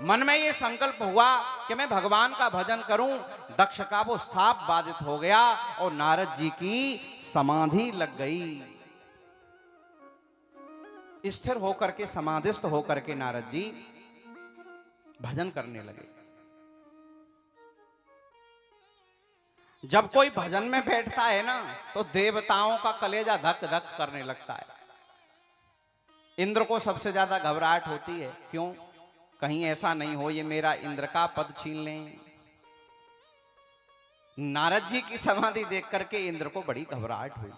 मन में ये संकल्प हुआ कि मैं भगवान का भजन करूं। दक्ष का वो साप बाधित हो गया और नारद जी की समाधि लग गई। स्थिर होकर के, समाधिस्थ होकर के नारद जी भजन करने लगे। जब कोई भजन में बैठता है ना, तो देवताओं का कलेजा धक धक करने लगता है। इंद्र को सबसे ज्यादा घबराहट होती है। क्यों? कहीं ऐसा नहीं हो ये मेरा इंद्र का पद छीन लें। नारद जी की समाधि देख करके इंद्र को बड़ी घबराहट हुई।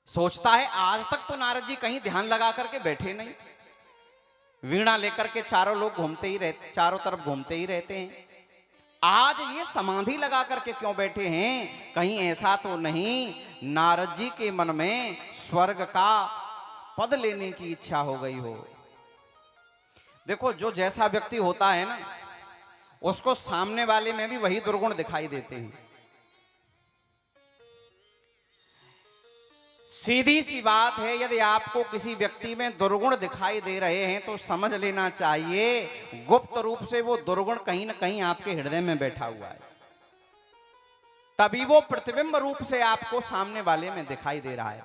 सोचता है आज तक तो नारद जी कहीं ध्यान लगा करके बैठे नहीं, वीणा लेकर के चारों लोग घूमते ही रहते, चारों तरफ घूमते ही रहते हैं। आज ये समाधि लगा करके क्यों बैठे हैं? कहीं ऐसा तो नहीं नारद जी के मन में स्वर्ग का पद लेने की इच्छा हो गई हो। देखो, जो जैसा व्यक्ति होता है ना, उसको सामने वाले में भी वही दुर्गुण दिखाई देते हैं। सीधी सी बात है, यदि आपको किसी व्यक्ति में दुर्गुण दिखाई दे रहे हैं तो समझ लेना चाहिए गुप्त रूप से वो दुर्गुण कहीं ना कहीं आपके हृदय में बैठा हुआ है। तभी वो प्रतिबिंब रूप से आपको सामने वाले में दिखाई दे रहा है।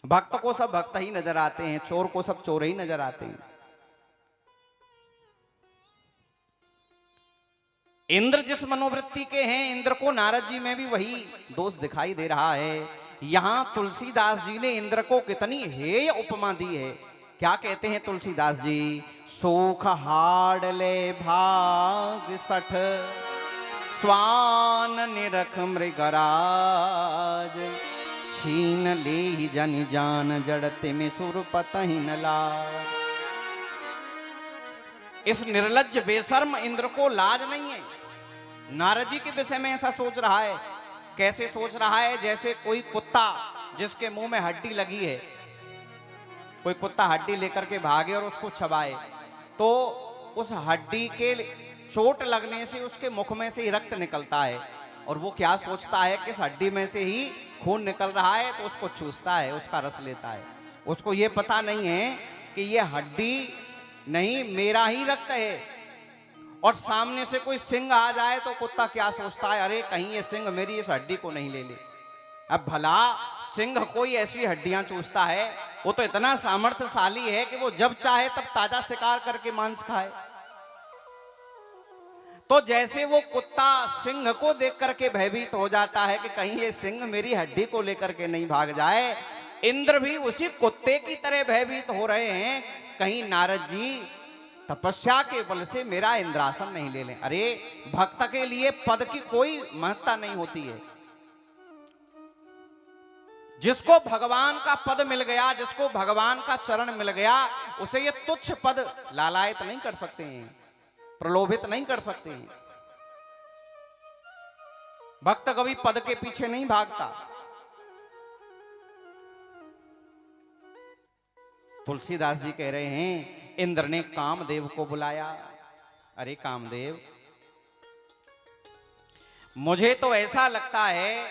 भक्त को सब भक्त ही नजर आते हैं, चोर को सब चोर ही नजर आते हैं। इंद्र जिस मनोवृत्ति के हैं, इंद्र को नारद जी में भी वही दोष दिखाई दे रहा है। यहां तुलसीदास जी ने इंद्र को कितनी हेय उपमा दी है। क्या कहते हैं तुलसीदास जी? सुख हाडले भाग सठ, स्वान निरख मृगराज, छीन ले जन जान जड़ते में सुर पतहि न लाज। इस निर्लज्ज बेशर्म इंद्र को लाज नहीं है। नारद जी के विषय में ऐसा सोच रहा है। कैसे सोच रहा है? जैसे कोई कुत्ता जिसके मुंह में हड्डी लगी है, कोई कुत्ता हड्डी लेकर के भागे और उसको चबाए, तो उस हड्डी के चोट लगने से उसके मुख में से ही रक्त निकलता है, और वो क्या सोचता है कि इस हड्डी में से ही खून निकल रहा है, तो उसको चूसता है, उसका रस लेता है। उसको ये पता नहीं है कि ये हड्डी नहीं, मेरा ही रक्त है। और सामने से कोई सिंह आ जाए तो कुत्ता क्या सोचता है? अरे कहीं ये सिंह मेरी इस हड्डी को नहीं ले ले। अब भला सिंह कोई ऐसी हड्डियां चूसता है? वो तो इतना सामर्थ्यशाली है कि वो जब चाहे तब ताजा शिकार करके मांस खाए। तो जैसे वो कुत्ता सिंह को देख करके भयभीत हो जाता है कि कहीं ये सिंह मेरी हड्डी को लेकर के नहीं भाग जाए, इंद्र भी उसी कुत्ते की तरह भयभीत हो रहे हैं, कहीं नारद जी तपस्या के बल से मेरा इंद्रासन नहीं ले लें। अरे भक्त के लिए पद की कोई महत्ता नहीं होती है। जिसको भगवान का पद मिल गया, जिसको भगवान का चरण मिल गया, उसे ये तुच्छ पद लालायित नहीं कर सकते हैं, प्रलोभित नहीं कर सकते हैं। भक्त कभी पद के पीछे नहीं भागता। तुलसीदास जी कह रहे हैं इंद्र ने कामदेव को बुलाया। अरे कामदेव, मुझे तो ऐसा लगता है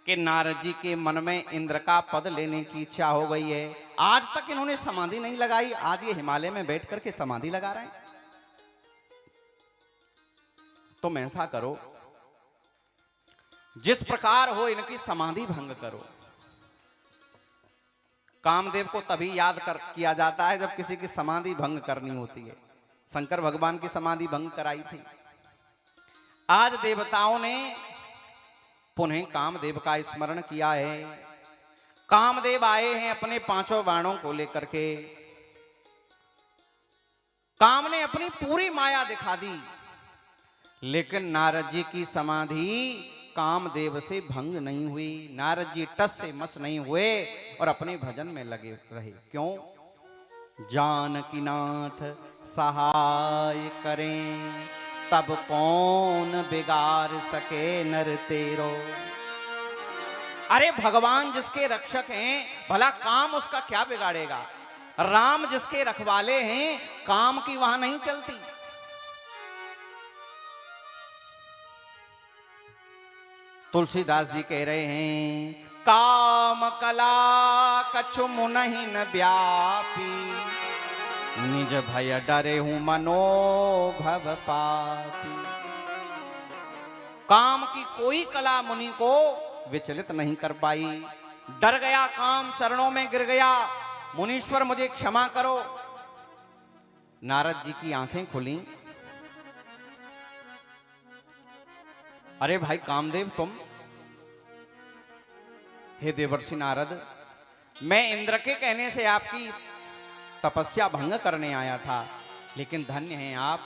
कि नारद जी के मन में इंद्र का पद लेने की इच्छा हो गई है। आज तक इन्होंने समाधि नहीं लगाई, आज ये हिमालय में बैठ करके समाधि लगा रहे हैं। तुम ऐसा करो, जिस प्रकार हो इनकी समाधि भंग करो। कामदेव को तभी याद किया जाता है जब किसी की समाधि भंग करनी होती है। शंकर भगवान की समाधि भंग कराई थी। आज देवताओं ने पुनः कामदेव का स्मरण किया है। कामदेव आए हैं अपने पांचों बाणों को लेकर के। काम ने अपनी पूरी माया दिखा दी, लेकिन नारद जी की समाधि कामदेव से भंग नहीं हुई। नारद जी टस से मस नहीं हुए और अपने भजन में लगे रहे। क्यों? जानकी नाथ सहाय करें, तब कौन बिगाड़ सके नर तेरो। अरे भगवान जिसके रक्षक हैं, भला काम उसका क्या बिगाड़ेगा? राम जिसके रखवाले हैं, काम की वहां नहीं चलती। तुलसीदास जी कह रहे हैं काम कला कछु मुनहि न व्यापी, निज भय डरे हूं मनो भव पापी। काम की कोई कला मुनि को विचलित नहीं कर पाई। डर गया काम, चरणों में गिर गया, मुनीश्वर मुझे क्षमा करो। नारद जी की आंखें खुली। अरे भाई कामदेव तुम? हे देवर्षि नारद, मैं इंद्र के कहने से आपकी तपस्या भंग करने आया था, लेकिन धन्य हैं आप,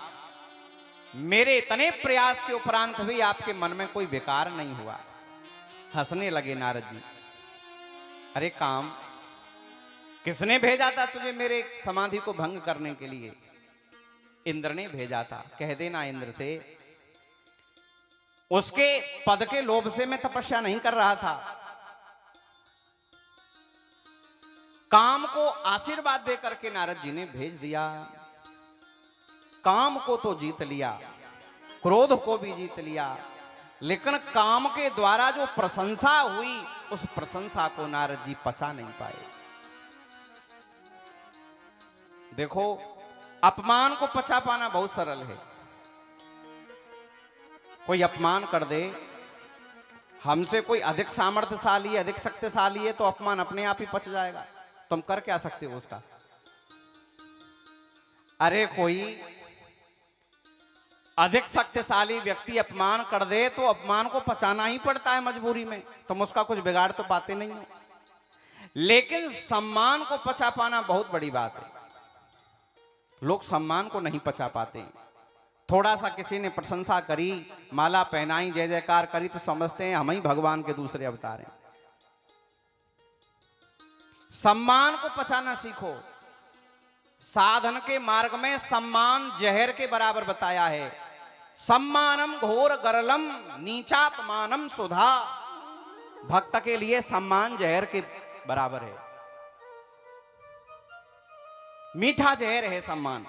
मेरे इतने प्रयास के उपरांत भी आपके मन में कोई विकार नहीं हुआ। हंसने लगे नारद जी। अरे काम, किसने भेजा था तुझे मेरे समाधि को भंग करने के लिए? इंद्र ने भेजा था। कह देना इंद्र से, उसके पद के लोभ से मैं तपस्या नहीं कर रहा था। काम को आशीर्वाद देकर के नारद जी ने भेज दिया। काम को तो जीत लिया, क्रोध को भी जीत लिया, लेकिन काम के द्वारा जो प्रशंसा हुई उस प्रशंसा को नारद जी पचा नहीं पाए। देखो, अपमान को पचा पाना बहुत सरल है। कोई अपमान कर दे, हमसे कोई अधिक सामर्थ्यशाली, अधिक शक्तिशाली है, तो अपमान अपने आप ही पच जाएगा। तुम कर क्या सकते हो उसका? अरे कोई अधिक शक्तिशाली व्यक्ति अपमान कर दे तो अपमान को पचाना ही पड़ता है मजबूरी में, तुम उसका कुछ बिगाड़ तो पाते नहीं हो। लेकिन सम्मान को पचा पाना बहुत बड़ी बात है। लोग सम्मान को नहीं पचा पाते। थोड़ा सा किसी ने प्रशंसा करी, माला पहनाई, जय जयकार करी, तो समझते हैं हम ही भगवान के दूसरे अवतार हैं। सम्मान को पचाना सीखो। साधन के मार्ग में सम्मान जहर के बराबर बताया है। सम्मानम घोर गरलम नीचापमानम सुधा। भक्त के लिए सम्मान जहर के बराबर है। मीठा जहर है सम्मान।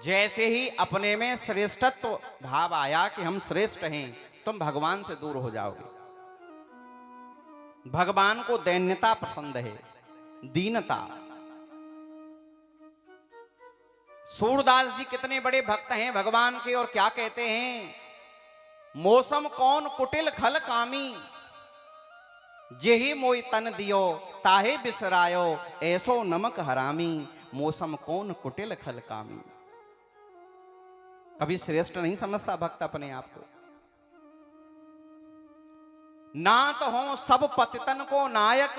जैसे ही अपने में श्रेष्ठत्व भाव आया कि हम श्रेष्ठ हैं, तुम भगवान से दूर हो जाओगे। भगवान को दैन्यता पसंद है, दीनता। सूरदास जी कितने बड़े भक्त हैं भगवान के, और क्या कहते हैं? मौसम कौन कुटिल खल कामी, जेहि मोई तन दियो ताहे बिसरायो, ऐसो नमक हरामी। मौसम कौन कुटिल खल कामी। कभी श्रेष्ठ नहीं समझता भक्त अपने आप को। नाथ हो सब पतितन को नायक,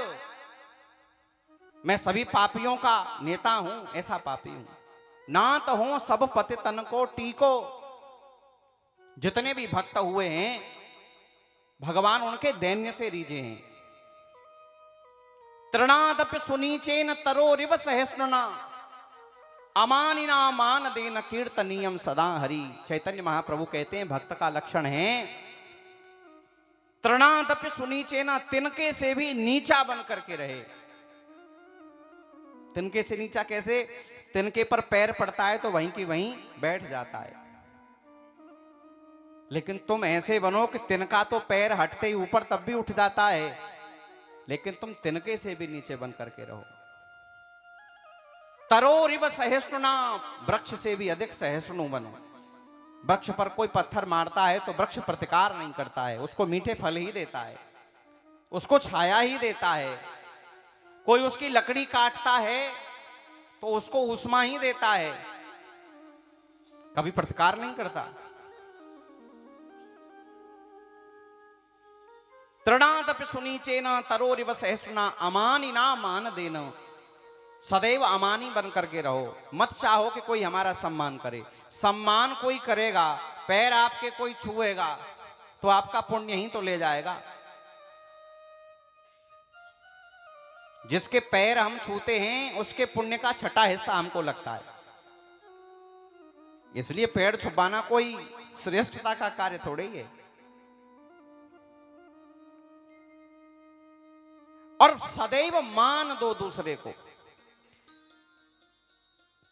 मैं सभी पापियों का नेता हूं, ऐसा पापी हूं। नाथ हो सब पतितन को टीको। जितने भी भक्त हुए हैं भगवान उनके दैन्य से रीझे हैं। तृणादपि सुनीचेन तरोरिव सहिष्णुना, अमानिना मान देन कीर्तनीयम सदा हरि। चैतन्य महाप्रभु कहते हैं भक्त का लक्षण है तृणादपि सुनीचेना, तिनके से भी नीचा बन करके रहे। तिनके से नीचा कैसे? तिनके पर पैर पड़ता है तो वहीं की वहीं बैठ जाता है। लेकिन तुम ऐसे बनो कि तिनका तो पैर हटते ही ऊपर तब भी उठ जाता है, लेकिन तुम तिनके से भी नीचे बन करके रहो। तरोरिव सहिष्णुना, वृक्ष से भी अधिक सहिष्णु बनो। वृक्ष पर कोई पत्थर मारता है तो वृक्ष प्रतिकार नहीं करता है, उसको मीठे फल ही देता है, उसको छाया ही देता है। कोई उसकी लकड़ी काटता है तो उसको ऊष्मा ही देता है, कभी प्रतिकार नहीं करता। तृणादपि सुनीचेना तरोरिव सहिष्णुना, अमानिना मान देना। सदैव अमानी बन करके रहो। मत चाहो कि कोई हमारा सम्मान करे। सम्मान कोई करेगा, पैर आपके कोई छुएगा तो आपका पुण्य ही तो ले जाएगा। जिसके पैर हम छूते हैं उसके पुण्य का छठा हिस्सा हमको लगता है। इसलिए पैर छुपाना कोई श्रेष्ठता का कार्य थोड़े ही है। और सदैव मान दो दूसरे को।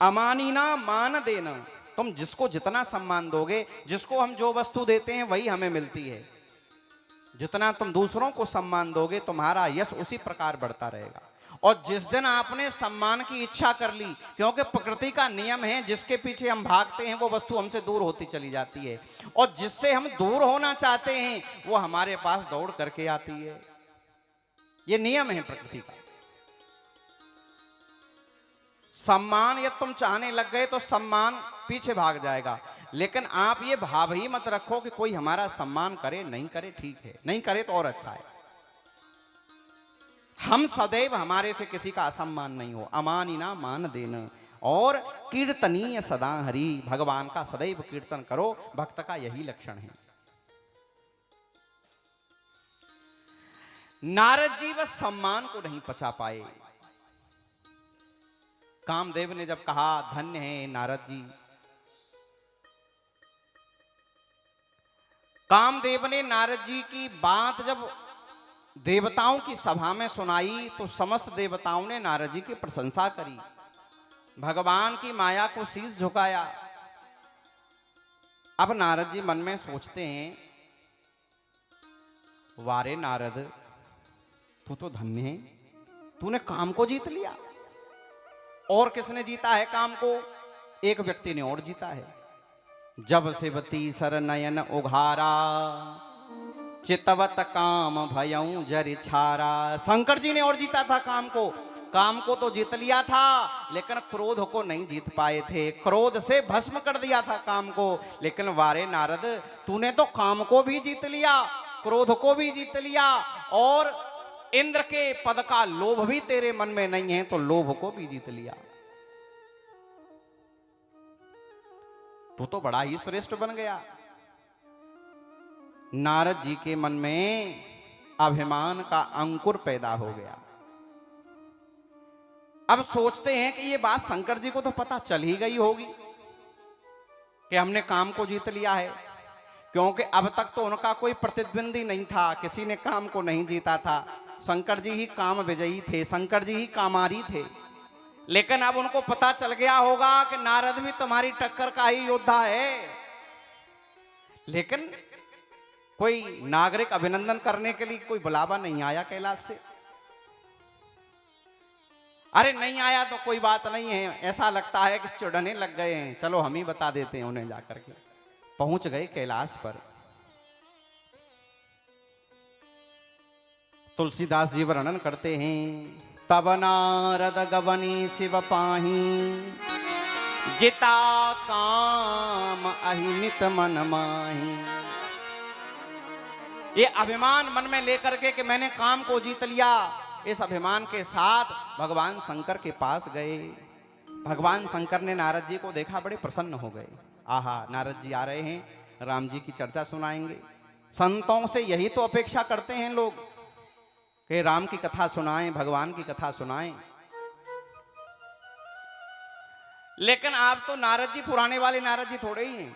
अमानीना मान देना। तुम जिसको जितना सम्मान दोगे, जिसको हम जो वस्तु देते हैं वही हमें मिलती है। जितना तुम दूसरों को सम्मान दोगे तुम्हारा यश उसी प्रकार बढ़ता रहेगा। और जिस दिन आपने सम्मान की इच्छा कर ली, क्योंकि प्रकृति का नियम है जिसके पीछे हम भागते हैं वो वस्तु हमसे दूर होती चली जाती है, और जिससे हम दूर होना चाहते हैं वो हमारे पास दौड़ करके आती है। ये नियम है प्रकृति का। सम्मान यदि तुम चाहने लग गए तो सम्मान पीछे भाग जाएगा, लेकिन आप ये भाव ही मत रखो कि कोई हमारा सम्मान करे, नहीं करे ठीक है, नहीं करे तो और अच्छा है। हम सदैव हमारे से किसी का असम्मान नहीं हो, अमानिना मान देना, और कीर्तनीय सदा हरि, भगवान का सदैव कीर्तन करो, भक्त का यही लक्षण है। नारद जी बस सम्मान को नहीं पचा पाए। कामदेव ने जब कहा धन्य है नारद जी, कामदेव ने नारद जी की बात जब देवताओं की सभा में सुनाई तो समस्त देवताओं ने नारद जी की प्रशंसा करी, भगवान की माया को शीश झुकाया। अब नारद जी मन में सोचते हैं, वारे नारद तू तो धन्य है, तूने काम को जीत लिया। और किसने जीता है काम को? एक व्यक्ति ने और जीता है। जब शिवती सर नयन उघारा, चितवत काम भयऊ जरि छारा। शंकर जी ने और जीता था काम को। काम को तो जीत लिया था, लेकिन क्रोध को नहीं जीत पाए थे। क्रोध से भस्म कर दिया था काम को। लेकिन वारे नारद, तूने तो काम को भी जीत लिया, क्रोध को भी जीत लिया, और इंद्र के पद का लोभ भी तेरे मन में नहीं है, तो लोभ को भी जीत लिया। तू तो बड़ा ही श्रेष्ठ बन गया। नारद जी के मन में अभिमान का अंकुर पैदा हो गया। अब सोचते हैं कि ये बात शंकर जी को तो पता चल ही गई होगी कि हमने काम को जीत लिया है, क्योंकि अब तक तो उनका कोई प्रतिद्वंदी नहीं था, किसी ने काम को नहीं जीता था। शंकर जी ही काम विजयी थे, शंकर जी ही कामारी थे। लेकिन अब उनको पता चल गया होगा कि नारद भी तुम्हारी टक्कर का ही योद्धा है। लेकिन कोई नागरिक अभिनंदन करने के लिए कोई बुलावा नहीं आया कैलाश से। अरे नहीं आया तो कोई बात नहीं है, ऐसा लगता है कि चिढ़ने लग गए हैं, चलो हम ही बता देते हैं उन्हें। जाकर के पहुंच गए कैलाश पर। तुलसीदास जी वर्णन करते हैं, तब नारद गवनी शिव पाही, जिता काम अहिमित मन माही। ये अभिमान मन में लेकर के कि मैंने काम को जीत लिया, इस अभिमान के साथ भगवान शंकर के पास गए। भगवान शंकर ने नारद जी को देखा, बड़े प्रसन्न हो गए। आहा, नारद जी आ रहे हैं, राम जी की चर्चा सुनाएंगे। संतों से यही तो अपेक्षा करते हैं लोग कि राम की कथा सुनाएं, भगवान की कथा सुनाएं। लेकिन आप तो नारद जी पुराने वाले नारद जी थोड़े ही हैं।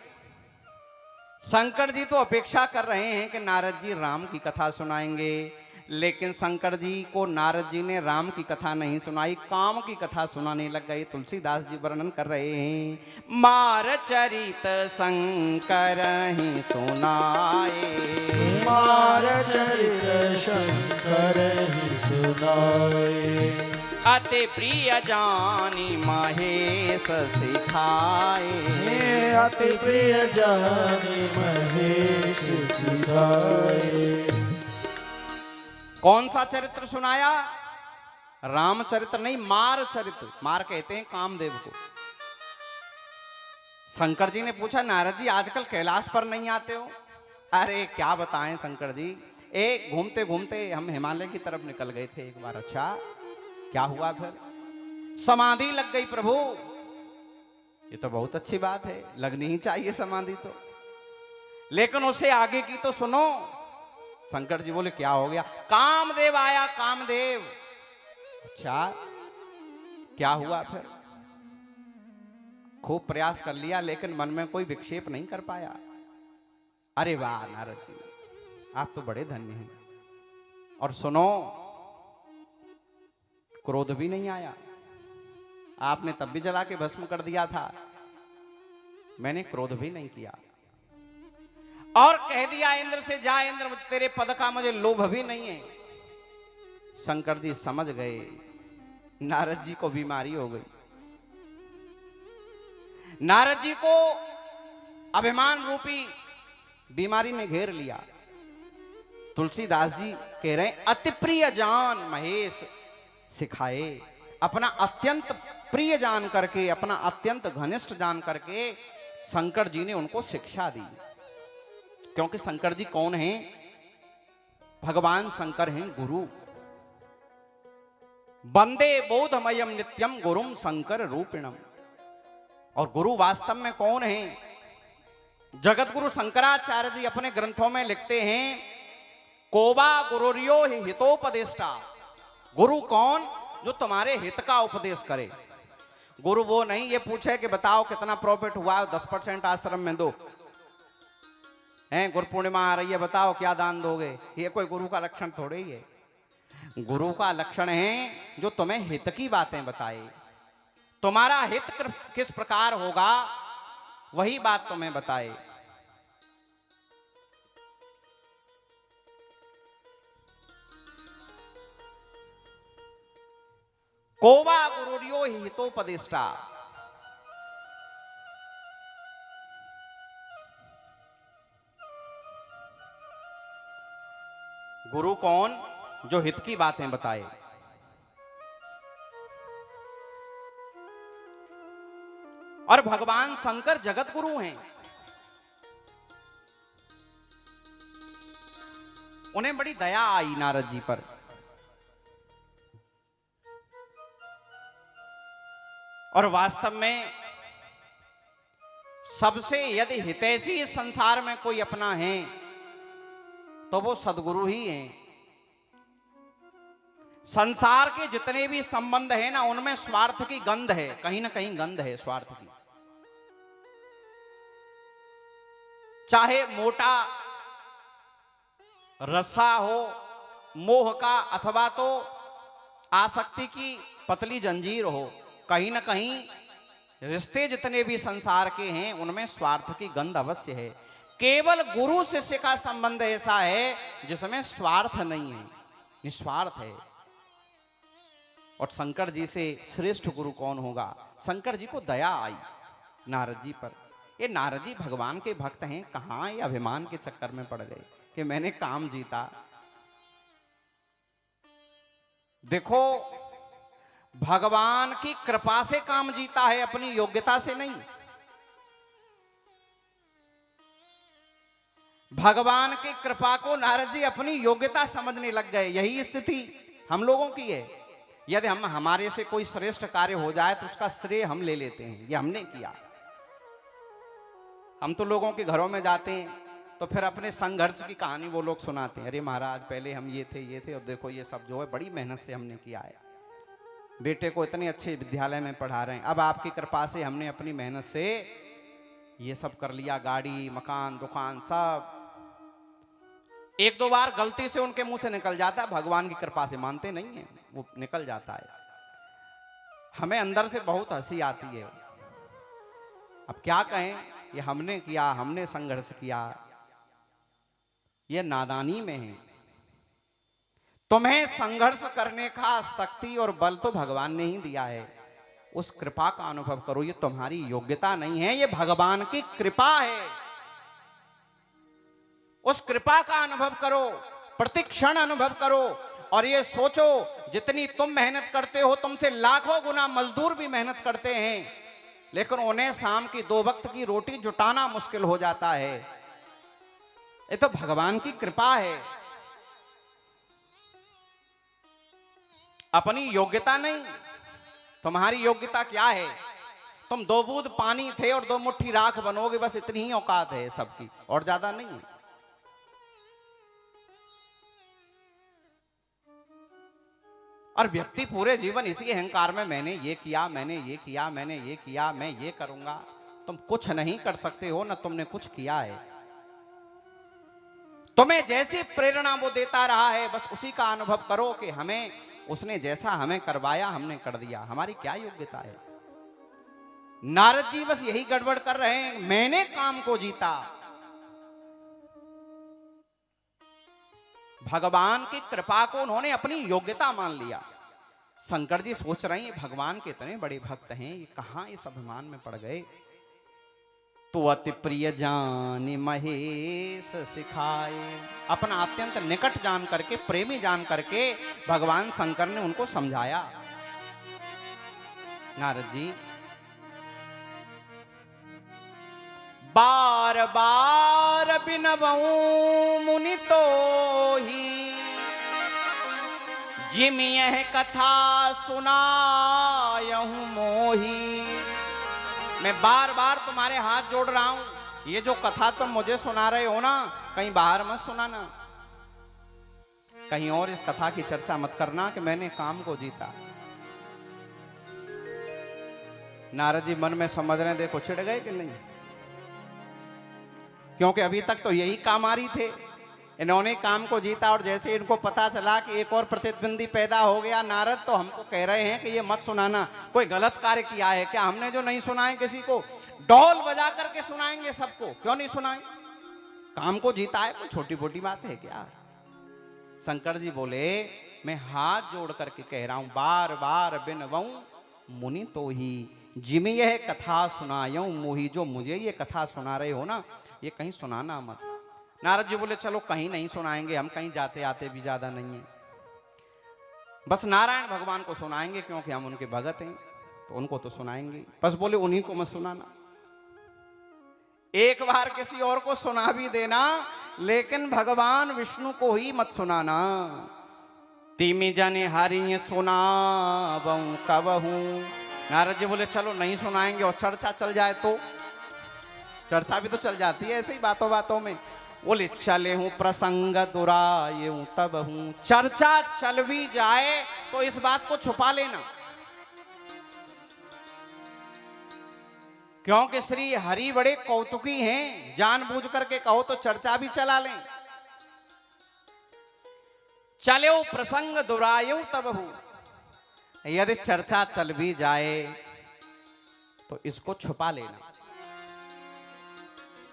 शंकर जी तो अपेक्षा कर रहे हैं कि नारद जी राम की कथा सुनाएंगे, लेकिन शंकर जी को नारद जी ने राम की कथा नहीं सुनाई, काम की कथा सुनाने लग गए। तुलसीदास जी वर्णन कर रहे हैं, मार चरित शंकर ही सुनाए, मार चरित शंकर ही सुनाए। अति प्रिय जानी महेश सिखाए, अति प्रिय जानी महेश सिखाए। कौन सा चरित्र सुनाया? रामचरित्र नहीं, मार चरित्र। मार कहते हैं कामदेव को। शंकर जी ने पूछा, नारद जी आजकल कैलाश पर नहीं आते हो? अरे क्या बताएं शंकर जी, एक घूमते घूमते हम हिमालय की तरफ निकल गए थे एक बार। अच्छा क्या हुआ फिर? समाधि लग गई प्रभु। ये तो बहुत अच्छी बात है, लगनी ही चाहिए समाधि तो, लेकिन उससे आगे की तो सुनो। शंकर जी बोले, क्या हो गया? कामदेव आया, कामदेव। अच्छा क्या हुआ फिर? खूब प्रयास कर लिया, लेकिन मन में कोई विक्षेप नहीं कर पाया। अरे वाह नारद जी, आप तो बड़े धन्य हैं। और सुनो, क्रोध भी नहीं आया। आपने तब भी जला के भस्म कर दिया था, मैंने क्रोध भी नहीं किया। और कह दिया इंद्र से, जा इंद्र, तेरे पद का मुझे लोभ भी नहीं है। शंकर जी समझ गए नारद जी को बीमारी हो गई। नारद जी को अभिमान रूपी बीमारी ने घेर लिया। तुलसीदास जी कह रहे हैं, अति प्रिय जान महेश सिखाए। अपना अत्यंत प्रिय जान करके, अपना अत्यंत घनिष्ठ जान करके शंकर जी ने उनको शिक्षा दी। क्योंकि शंकर जी कौन हैं? भगवान शंकर हैं गुरु। वंदे बोधमयम नित्यम गुरुम शंकर रूपिणम। और गुरु वास्तव में कौन है? जगत गुरु शंकराचार्य जी अपने ग्रंथों में लिखते हैं, कोबा गुरुरियो हितोपदेष्टा। गुरु कौन? जो तुम्हारे हित का उपदेश करे। गुरु वो नहीं ये पूछे कि बताओ कितना प्रॉफिट हुआ, 10% आश्रम में दो, हैं गुरु पूर्णिमा आ रही है बताओ क्या दान दोगे। ये कोई गुरु का लक्षण थोड़े ही है। गुरु का लक्षण है जो तुम्हें हित की बातें बताए। तुम्हारा हित किस प्रकार होगा वही बात तुम्हें बताए। कोवा गुरुरियो हितोपदेष्टा। गुरु कौन? जो हित की बातें बताए। और भगवान शंकर जगत गुरु हैं। उन्हें बड़ी दया आई नारद जी पर। और वास्तव में सबसे यदि हितैषी इस संसार में कोई अपना है तो वो सदगुरु ही हैं। संसार के जितने भी संबंध है ना, उनमें स्वार्थ की गंध है, कहीं ना कहीं गंध है स्वार्थ की। चाहे मोटा रस्सा हो मोह का, अथवा तो आसक्ति की पतली जंजीर हो, कहीं ना कहीं रिश्ते जितने भी संसार के हैं उनमें स्वार्थ की गंध अवश्य है। केवल गुरु शिष्य का संबंध ऐसा है जिसमें स्वार्थ नहीं है, निस्वार्थ है। और शंकर जी से श्रेष्ठ गुरु कौन होगा? शंकर जी को दया आई नारद जी पर। ये नारद जी भगवान के भक्त हैं, कहां ये अभिमान के चक्कर में पड़ गए कि मैंने काम जीता। देखो, भगवान की कृपा से काम जीता है, अपनी योग्यता से नहीं। भगवान की कृपा को नारद जी अपनी योग्यता समझने लग गए। यही स्थिति हम लोगों की है। यदि हमारे से कोई श्रेष्ठ कार्य हो जाए तो उसका श्रेय हम ले लेते हैं, ये हमने किया। हम तो लोगों के घरों में जाते हैं तो फिर अपने संघर्ष की कहानी वो लोग सुनाते हैं, अरे महाराज पहले हम ये थे और देखो ये सब जो है बड़ी मेहनत से हमने किया है, बेटे को इतने अच्छे विद्यालय में पढ़ा रहे हैं, अब आपकी कृपा से हमने अपनी मेहनत से ये सब कर लिया, गाड़ी मकान दुकान सब। एक दो बार गलती से उनके मुंह से निकल जाता है, भगवान की कृपा से मानते नहीं है, वो निकल जाता है। हमें अंदर से बहुत हंसी आती है। अब क्या कहें, ये हमने किया, हमने संघर्ष किया, ये नादानी में है। तुम्हें संघर्ष करने का शक्ति और बल तो भगवान ने ही दिया है, उस कृपा का अनुभव करो। ये तुम्हारी योग्यता नहीं है, ये भगवान की कृपा है। उस कृपा का अनुभव करो, प्रतिक्षण अनुभव करो और ये सोचो जितनी तुम मेहनत करते हो तुमसे लाखों गुना मजदूर भी मेहनत करते हैं, लेकिन उन्हें शाम की 2 वक्त की रोटी जुटाना मुश्किल हो जाता है। ये तो भगवान की कृपा है, अपनी योग्यता नहीं। तुम्हारी योग्यता क्या है? तुम 2 बूंद पानी थे और 2 मुट्ठी राख बनोगे, बस इतनी ही औकात है सबकी, और ज्यादा नहीं है। और व्यक्ति पूरे जीवन इसी अहंकार में मैंने ये किया, मैंने ये किया, मैंने ये किया, मैं ये करूंगा। तुम कुछ नहीं कर सकते हो, ना तुमने कुछ किया है। तुम्हें जैसी प्रेरणा वो देता रहा है, बस उसी का अनुभव करो कि हमें उसने जैसा हमें करवाया हमने कर दिया, हमारी क्या योग्यता है। नारद जी बस यही गड़बड़ कर रहे हैं, मैंने काम को जीता। भगवान की कृपा को उन्होंने अपनी योग्यता मान लिया। शंकर जी सोच रहे हैं भगवान के इतने बड़े भक्त हैं, ये कहां इस अभिमान में पड़ गए। तो अति प्रिय जानी महेश सिखाए, अपना अत्यंत निकट जान करके, प्रेमी जान करके भगवान शंकर ने उनको समझाया। नारद जी बार बार बिनवऊं मुनि तो ही, जिम यह कथा सुनायहूं मोही। मैं बार बार तुम्हारे हाथ जोड़ रहा हूं, ये जो कथा तुम मुझे सुना रहे हो ना, कहीं बाहर मत सुनाना, कहीं और इस कथा की चर्चा मत करना कि मैंने काम को जीता। नारद जी मन में समझ रहे हैं, देखो चिढ़ गए कि नहीं, क्योंकि अभी तक तो यही कामारी थे, इन्होंने काम को जीता और जैसे इनको पता चला कि एक और प्रतिद्वंदी पैदा हो गया नारद, तो हमको कह रहे हैं कि ये मत सुनाना, कोई गलत कार्य किया है क्या हमने जो नहीं सुनाए किसी को, ढोल बजा करके सुनाएंगे सबको, क्यों नहीं सुनाए, काम को जीता है, कोई छोटी मोटी बात है क्या। शंकर जी बोले मैं हाथ जोड़ करके कह रहा हूं, बार बार बिनवऊं मुनि तो ही, जिमी यह कथा सुनायूं मोही, जो मुझे ये कथा सुना रहे हो ना, ये कहीं सुनाना मत। नारद जी बोले चलो कहीं नहीं सुनाएंगे, हम कहीं जाते आते भी ज्यादा नहीं है, बस नारायण भगवान को सुनाएंगे क्योंकि हम उनके भगत हैं, तो उनको तो सुनाएंगे, बस बोले उन्हीं को मत सुनाना, एक बार किसी और को सुना भी देना, लेकिन भगवान विष्णु को ही मत सुनाना। तीमी जाने हारी सुनाबऊं कबहूं। नारद जी बोले चलो नहीं सुनाएंगे, और चर्चा चल जाए तो, चर्चा भी तो चल जाती है ऐसे ही बातों बातों में। बोले चले हूं प्रसंग दुराये हूं तब हूं, चर्चा चल भी जाए तो इस बात को छुपा लेना, क्योंकि श्री हरि बड़े कौतुकी हैं, जानबूझ करके कहो तो चर्चा भी चला लें। चले हो प्रसंग दुराये तब हूं, यदि चर्चा चल भी जाए तो इसको छुपा लेना।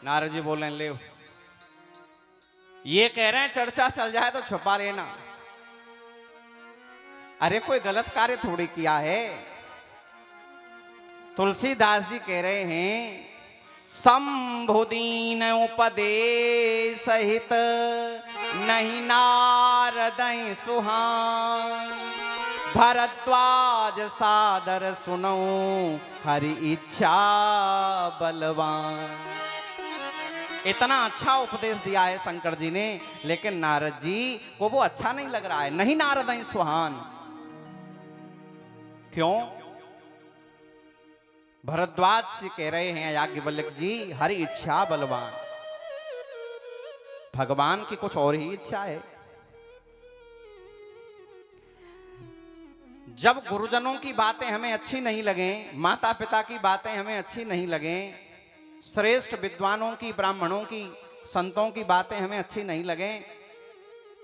नारद जी बोले ले, ये कह रहे हैं चर्चा चल जाए तो छुपा लेना, अरे कोई गलत कार्य थोड़ी किया है। तुलसीदास जी कह रहे हैं शंभुदीन उपदेश सहित नहीं नारदई सुहान, भरद्वाज सादर सुनो हरि इच्छा बलवान। इतना अच्छा उपदेश दिया है शंकर जी ने, लेकिन नारद जी को वो अच्छा नहीं लग रहा है, नहीं नारदई सुहान। क्यों? भरद्वाज से कह रहे हैं याज्ञवल्क्य जी हरि इच्छा बलवान, भगवान की कुछ और ही इच्छा है। जब गुरुजनों की बातें हमें अच्छी नहीं लगे, माता पिता की बातें हमें अच्छी नहीं लगे, श्रेष्ठ विद्वानों की, ब्राह्मणों की, संतों की बातें हमें अच्छी नहीं लगे,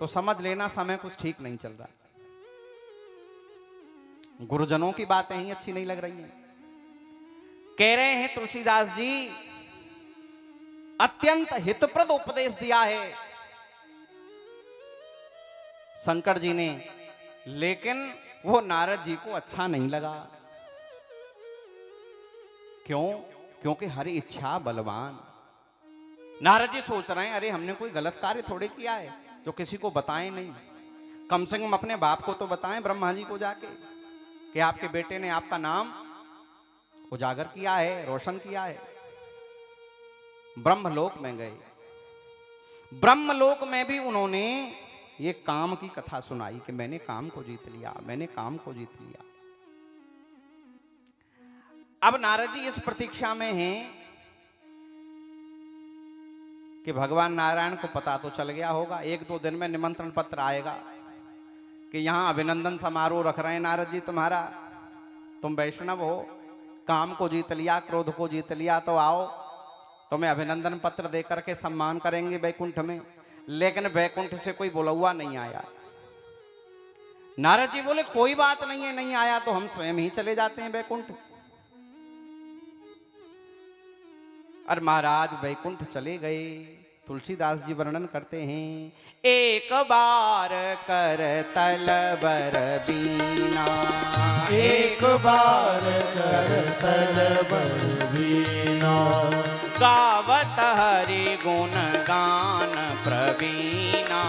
तो समझ लेना समय कुछ ठीक नहीं चल रहा। गुरुजनों की बातें ही अच्छी नहीं लग रही हैं। कह रहे हैं तुलसीदास जी अत्यंत हितप्रद उपदेश दिया है शंकर जी ने, लेकिन वो नारद जी को अच्छा नहीं लगा। क्यों? क्योंकि हरि इच्छा बलवान। नारद जी सोच रहे हैं अरे हमने कोई गलत कार्य थोड़े किया है जो किसी को बताएं नहीं, कम से कम अपने बाप को तो बताएं, ब्रह्मा जी को जाके, कि आपके बेटे ने आपका नाम उजागर किया है, रोशन किया है। ब्रह्मलोक में गए, ब्रह्मलोक में भी उन्होंने ये काम की कथा सुनाई कि मैंने काम को जीत लिया, मैंने काम को जीत लिया। अब नारद जी इस प्रतीक्षा में हैं कि भगवान नारायण को पता तो चल गया होगा, एक दो दिन में निमंत्रण पत्र आएगा कि यहां अभिनंदन समारोह रख रहे हैं नारद जी तुम्हारा, तुम वैष्णव हो, काम को जीत लिया, क्रोध को जीत लिया, तो आओ तुम्हें अभिनंदन पत्र देकर के सम्मान करेंगे वैकुंठ में। लेकिन वैकुंठ से कोई बुलौआ नहीं आया। नारद जी बोले कोई बात नहीं है, नहीं आया तो हम स्वयं ही चले जाते हैं वैकुंठ। और महाराज वैकुंठ चले गए तुलसीदास जी वर्णन करते हैं, एक बार कर तल बर बीना, एक बार कर तल बर बीना, गावत हरि गुण गान प्रवीणा,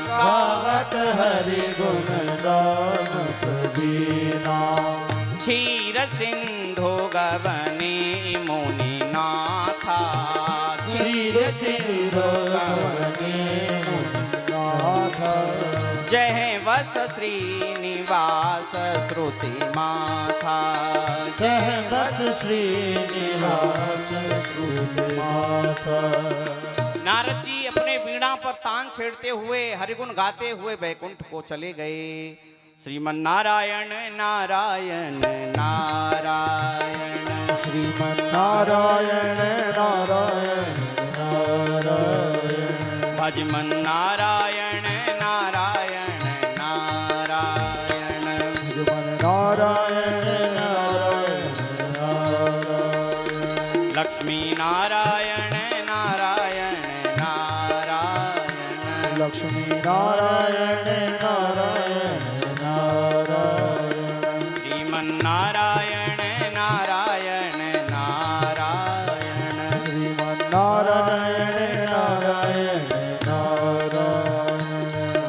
गावत हरि गुण गान प्रवीणा, क्षीर सिंधु गवनी मुनि नाथा, क्षीर सिंधु गवनी मुनि नाथा, जय वस श्रीनिवास श्रुति माथा, जय बस श्रीनिवास श्रुति माथा। नारद जी अपने वीणा पर तान छेड़ते हुए हरिगुण गाते हुए वैकुंठ को चले गए। श्रीमन नारायण नारायण नारायण, श्रीमन नारायण नारायण नारायण, भजमन नारायण नारायण नारायण, भजमन नारायण नारायण नारायण, लक्ष्मी नारायण नारायण नारायण, लक्ष्मी नारायण नारायण नारायण, श्रीमन नारायण नारायण नारायण, श्रीमन नारायण नारायण नारायण,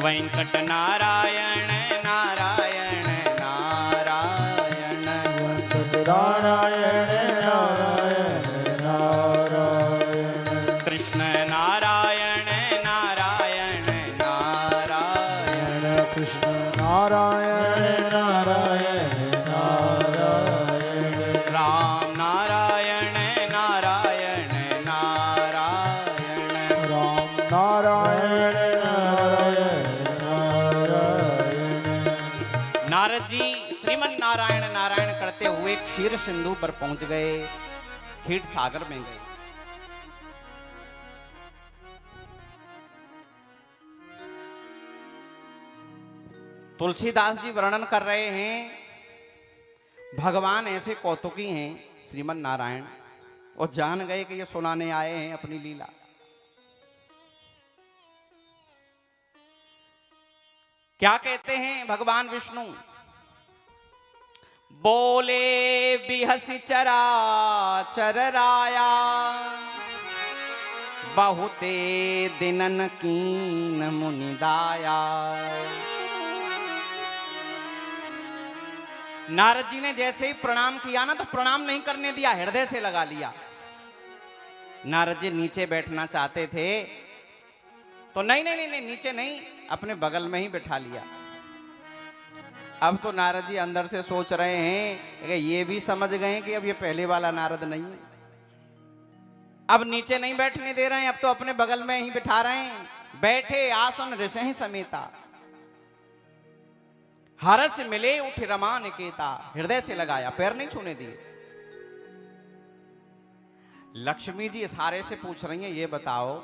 वेंकट नारायण नारायण नारायण, वेंकट नारायण नारायण नारायण, कृष्ण नारायण नारायण नारायण, कृष्ण नारायण नारायण नारायण, राम नारायण नारायण नारायण, राम नारायण नारायण नारायण। नारद जी श्रीमन नारायण नारायण करते हुए क्षीर सिंधु पर पहुंच गए, क्षीर सागर में गए। तुलसीदास जी वर्णन कर रहे हैं, भगवान ऐसे कौतुकी हैं श्रीमन नारायण, और जान गए कि ये सुनाने आए हैं अपनी लीला। क्या कहते हैं भगवान विष्णु? बोले बिहसी चरा चरराया, बहुते दिनन कीन मुनिदाया। नारद जी ने जैसे ही प्रणाम किया ना, तो प्रणाम नहीं करने दिया, हृदय से लगा लिया। नारद जी नीचे बैठना चाहते थे तो नहीं नहीं नहीं, नहीं नीचे नहीं, अपने बगल में ही बैठा लिया। अब तो नारद जी अंदर से सोच रहे हैं कि ये भी समझ गए कि अब ये पहले वाला नारद नहीं है, अब नीचे नहीं बैठने दे रहे हैं, अब तो अपने बगल में ही बिठा रहे हैं। बैठे आसन ऋषि समेता, हरस मिले उठ रमा निकेता, हृदय से लगाया, पैर नहीं छूने दिए। लक्ष्मी जी इशारे से पूछ रही हैं, ये बताओ,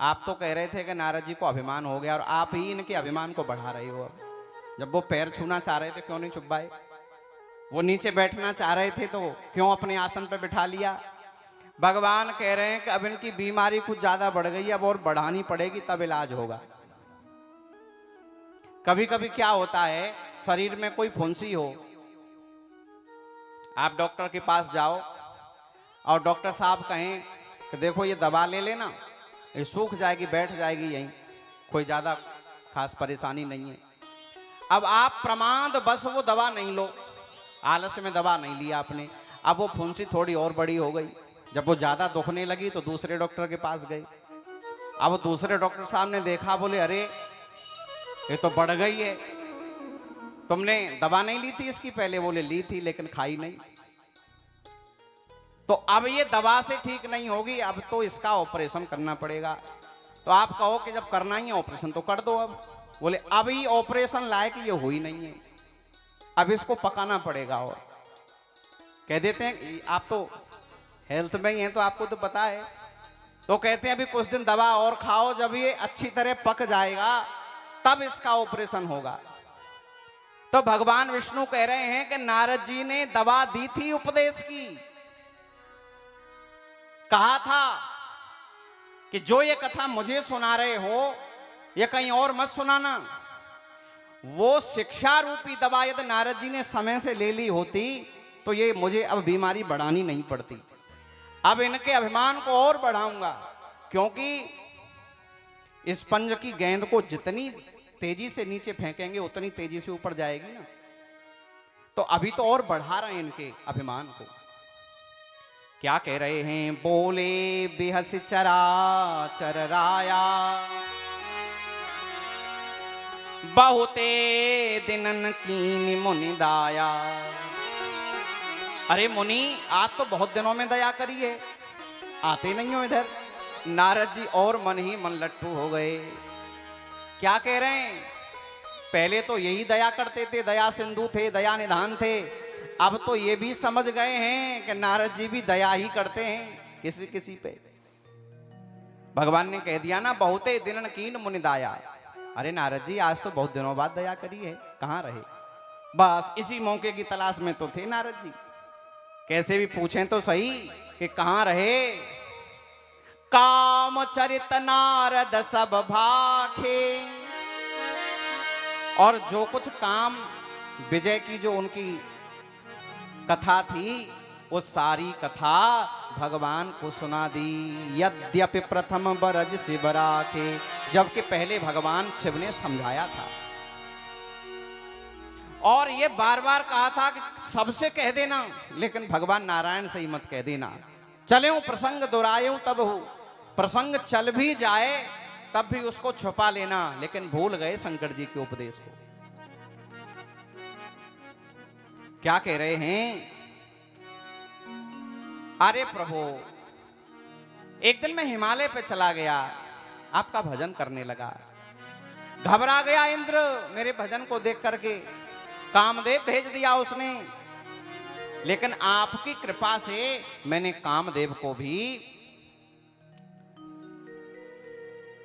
आप तो कह रहे थे कि नारद जी को अभिमान हो गया, और आप ही इनके अभिमान को बढ़ा रहे हो। अब जब वो पैर छूना चाह रहे थे क्यों नहीं छुपाए? वो नीचे बैठना चाह रहे थे तो क्यों अपने आसन पर बिठा लिया? भगवान कह रहे हैं कि अब इनकी बीमारी कुछ ज्यादा बढ़ गई, अब और बढ़ानी पड़ेगी तब इलाज होगा। कभी कभी क्या होता है, शरीर में कोई फुंसी हो, आप डॉक्टर के पास जाओ और डॉक्टर साहब कहें कि देखो ये दवा ले लेना, ये सूख जाएगी, बैठ जाएगी यहीं, कोई ज़्यादा खास परेशानी नहीं है। अब आप प्रमाद बस वो दवा नहीं लो, आलस्य में दवा नहीं लिया आपने, अब वो फुंसी थोड़ी और बड़ी हो गई। जब वो ज़्यादा दुखने लगी तो दूसरे डॉक्टर के पास गए। अब वो दूसरे डॉक्टर साहब ने देखा, बोले अरे ये तो बढ़ गई है, तुमने दवा नहीं ली थी इसकी पहले? बोले ली थी लेकिन खाई नहीं। तो अब ये दवा से ठीक नहीं होगी, अब तो इसका ऑपरेशन करना पड़ेगा। तो आप कहो कि जब करना ही है ऑपरेशन तो कर दो। अब बोले अभी ऑपरेशन लायक ये हुई नहीं है, अब इसको पकाना पड़ेगा। और कह देते हैं आप तो हेल्थ में ही हैं तो आपको तो पता है, तो कहते हैं अभी कुछ दिन दवा और खाओ, जब ये अच्छी तरह पक जाएगा तब इसका ऑपरेशन होगा। तो भगवान विष्णु कह रहे हैं कि नारद जी ने दवा दी थी उपदेश की, कहा था कि जो ये कथा मुझे सुना रहे हो ये कहीं और मत सुनाना। वो शिक्षा रूपी दवा यदि नारद जी ने समय से ले ली होती तो ये मुझे अब बीमारी बढ़ानी नहीं पड़ती। अब इनके अभिमान को और बढ़ाऊंगा, क्योंकि इस पंज की गेंद को जितनी तेजी से नीचे फेंकेंगे उतनी तेजी से ऊपर जाएगी ना। तो अभी तो और बढ़ा रहे हैं इनके अभिमान को। क्या कह रहे हैं? बोले बेहस चरा चर राया, बहुते दिनन कीनी मुनि दाया। अरे मुनि, आज तो बहुत दिनों में दया करी है, आते नहीं हो इधर। नारद जी और मन ही मन लट्टू हो गए। क्या कह रहे हैं? पहले तो यही दया करते थे, दया सिंधु थे, दया निधान थे। अब तो ये भी समझ गए हैं कि नारद जी भी दया ही करते हैं किसी किसी पे। भगवान ने कह दिया ना, बहुते दिनन कीन मुनि दाया। अरे नारद जी, आज तो बहुत दिनों बाद दया करी है, कहां रहे? बस इसी मौके की तलाश में तो थे नारद जी। कैसे भी पूछें तो सही कि कहां रहे। काम चरित नारद सब भाखे, और जो कुछ काम विजय की जो उनकी कथा थी वो सारी कथा भगवान को सुना दी। यद्यपि प्रथम बरज शिव राखे, जबकि पहले भगवान शिव ने समझाया था और ये बार बार कहा था कि सबसे कह देना, लेकिन भगवान नारायण से ही मत कह देना। चले प्रसंग दोहराए तब हो, प्रसंग चल भी जाए तब भी उसको छुपा लेना, लेकिन भूल गए शंकर जी के उपदेश को। क्या कह रहे हैं? अरे प्रभु, एक दिन मैं हिमालय पे चला गया, आपका भजन करने लगा। घबरा गया इंद्र मेरे भजन को देख करके, कामदेव भेज दिया उसने। लेकिन आपकी कृपा से मैंने कामदेव को भी,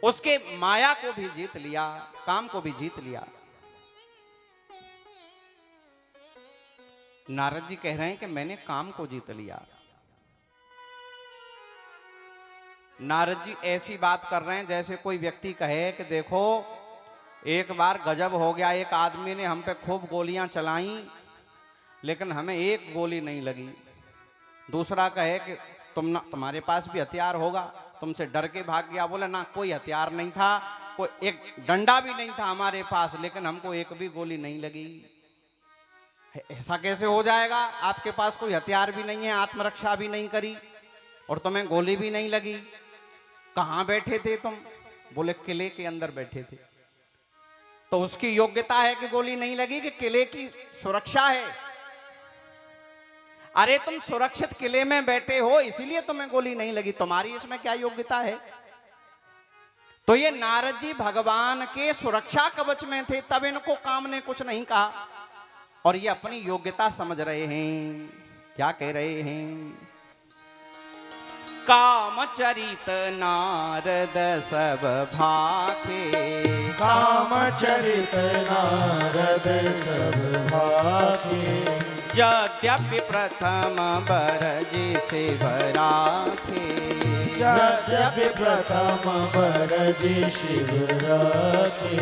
उसके माया को भी जीत लिया, काम को भी जीत लिया। नारद जी कह रहे हैं कि मैंने काम को जीत लिया। नारद जी ऐसी बात कर रहे हैं जैसे कोई व्यक्ति कहे कि देखो एक बार गजब हो गया, एक आदमी ने हम पे खूब गोलियां चलाई लेकिन हमें एक गोली नहीं लगी। दूसरा कहे कि तुम्हारे पास भी हथियार होगा, तुमसे डर के भाग गया। बोले ना, कोई हथियार नहीं था, कोई एक डंडा भी नहीं था हमारे पास, लेकिन हमको एक भी गोली नहीं लगी। ऐसा कैसे हो जाएगा? आपके पास कोई हथियार भी नहीं है, आत्मरक्षा भी नहीं करी और तुम्हें गोली भी नहीं लगी। कहां बैठे थे तुम? बोले किले के अंदर बैठे थे। तो उसकी योग्यता है कि गोली नहीं लगी कि किले की सुरक्षा है? अरे तुम सुरक्षित किले में बैठे हो इसीलिए तुम्हें गोली नहीं लगी, तुम्हारी इसमें क्या योग्यता है? तो ये नारद जी भगवान के सुरक्षा कवच में थे, तब इनको काम ने कुछ नहीं कहा और ये अपनी योग्यता समझ रहे हैं। क्या कह रहे हैं? कामचरित नारद सब भाखे, कामचरित नारद सब भाखे। यद्यपि प्रथम बरज शिव राखे, यद्यपि प्रथम बरज शिव राखे।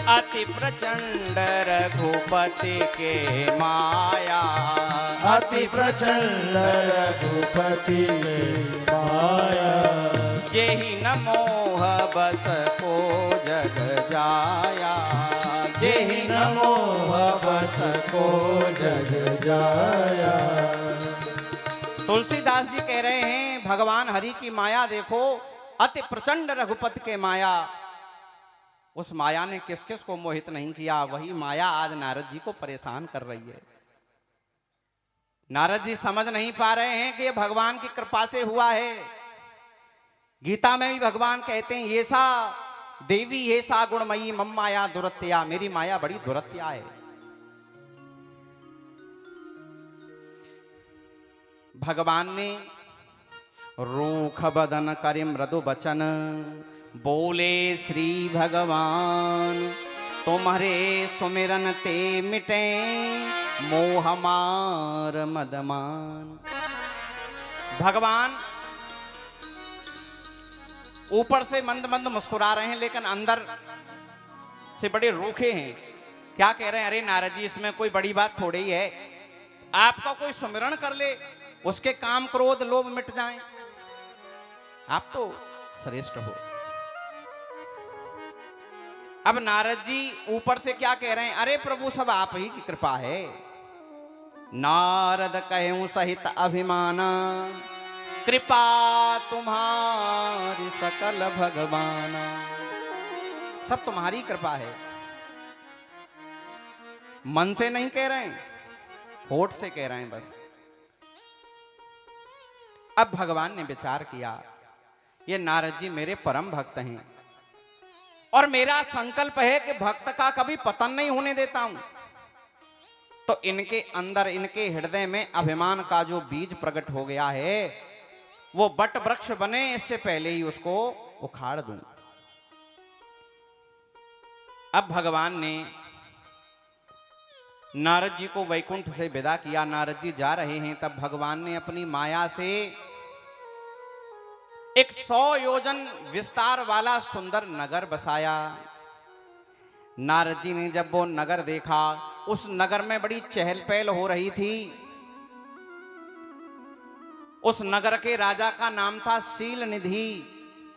अति प्रचंड रघुपति के माया, अति प्रचंड रघुपति के माया। जेहि न मोह बस को जग जाया, जेहि न मोह बस को जग जाया। तुलसीदास जी कह रहे हैं भगवान हरि की माया देखो, अति प्रचंड रघुपति के माया। उस माया ने किस किस को मोहित नहीं किया, वही माया आज नारद जी को परेशान कर रही है। नारद जी समझ नहीं पा रहे हैं कि ये भगवान की कृपा से हुआ है। गीता में भी भगवान कहते हैं ये सा देवी ये सा गुणमयी मम माया दुरत्या, मेरी माया बड़ी दुरत्या है। भगवान ने रूख बदन करे मृदु बचन, बोले श्री भगवान तुम्हारे सुमिरन ते मिटे मोह मार मदमान। भगवान ऊपर से मंद मंद मुस्कुरा रहे हैं लेकिन अंदर से बड़े रूखे हैं। क्या कह रहे हैं? अरे नारद जी, इसमें कोई बड़ी बात थोड़ी ही है, आपका कोई सुमिरन कर ले, उसके काम क्रोध लोभ मिट जाएं, आप तो श्रेष्ठ हो। अब नारद जी ऊपर से क्या कह रहे हैं? अरे प्रभु, सब आप ही की कृपा है। नारद कहूं सहित अभिमान, कृपा तुम्हारी सकल भगवान। सब तुम्हारी कृपा है, मन से नहीं कह रहे हैं, होठ से कह रहे हैं बस। अब भगवान ने विचार किया, ये नारद जी मेरे परम भक्त हैं और मेरा संकल्प है कि भक्त का कभी पतन नहीं होने देता हूं। तो इनके अंदर, इनके हृदय में अभिमान का जो बीज प्रकट हो गया है, वो बट वृक्ष बने इससे पहले ही उसको उखाड़ दूं। अब भगवान ने नारद जी को वैकुंठ से विदा किया। नारद जी जा रहे हैं, तब भगवान ने अपनी माया से एक 100 योजन विस्तार वाला सुंदर नगर बसाया। नारद जी ने जब वो नगर देखा, उस नगर में बड़ी चहल पहल हो रही थी। उस नगर के राजा का नाम था शील निधि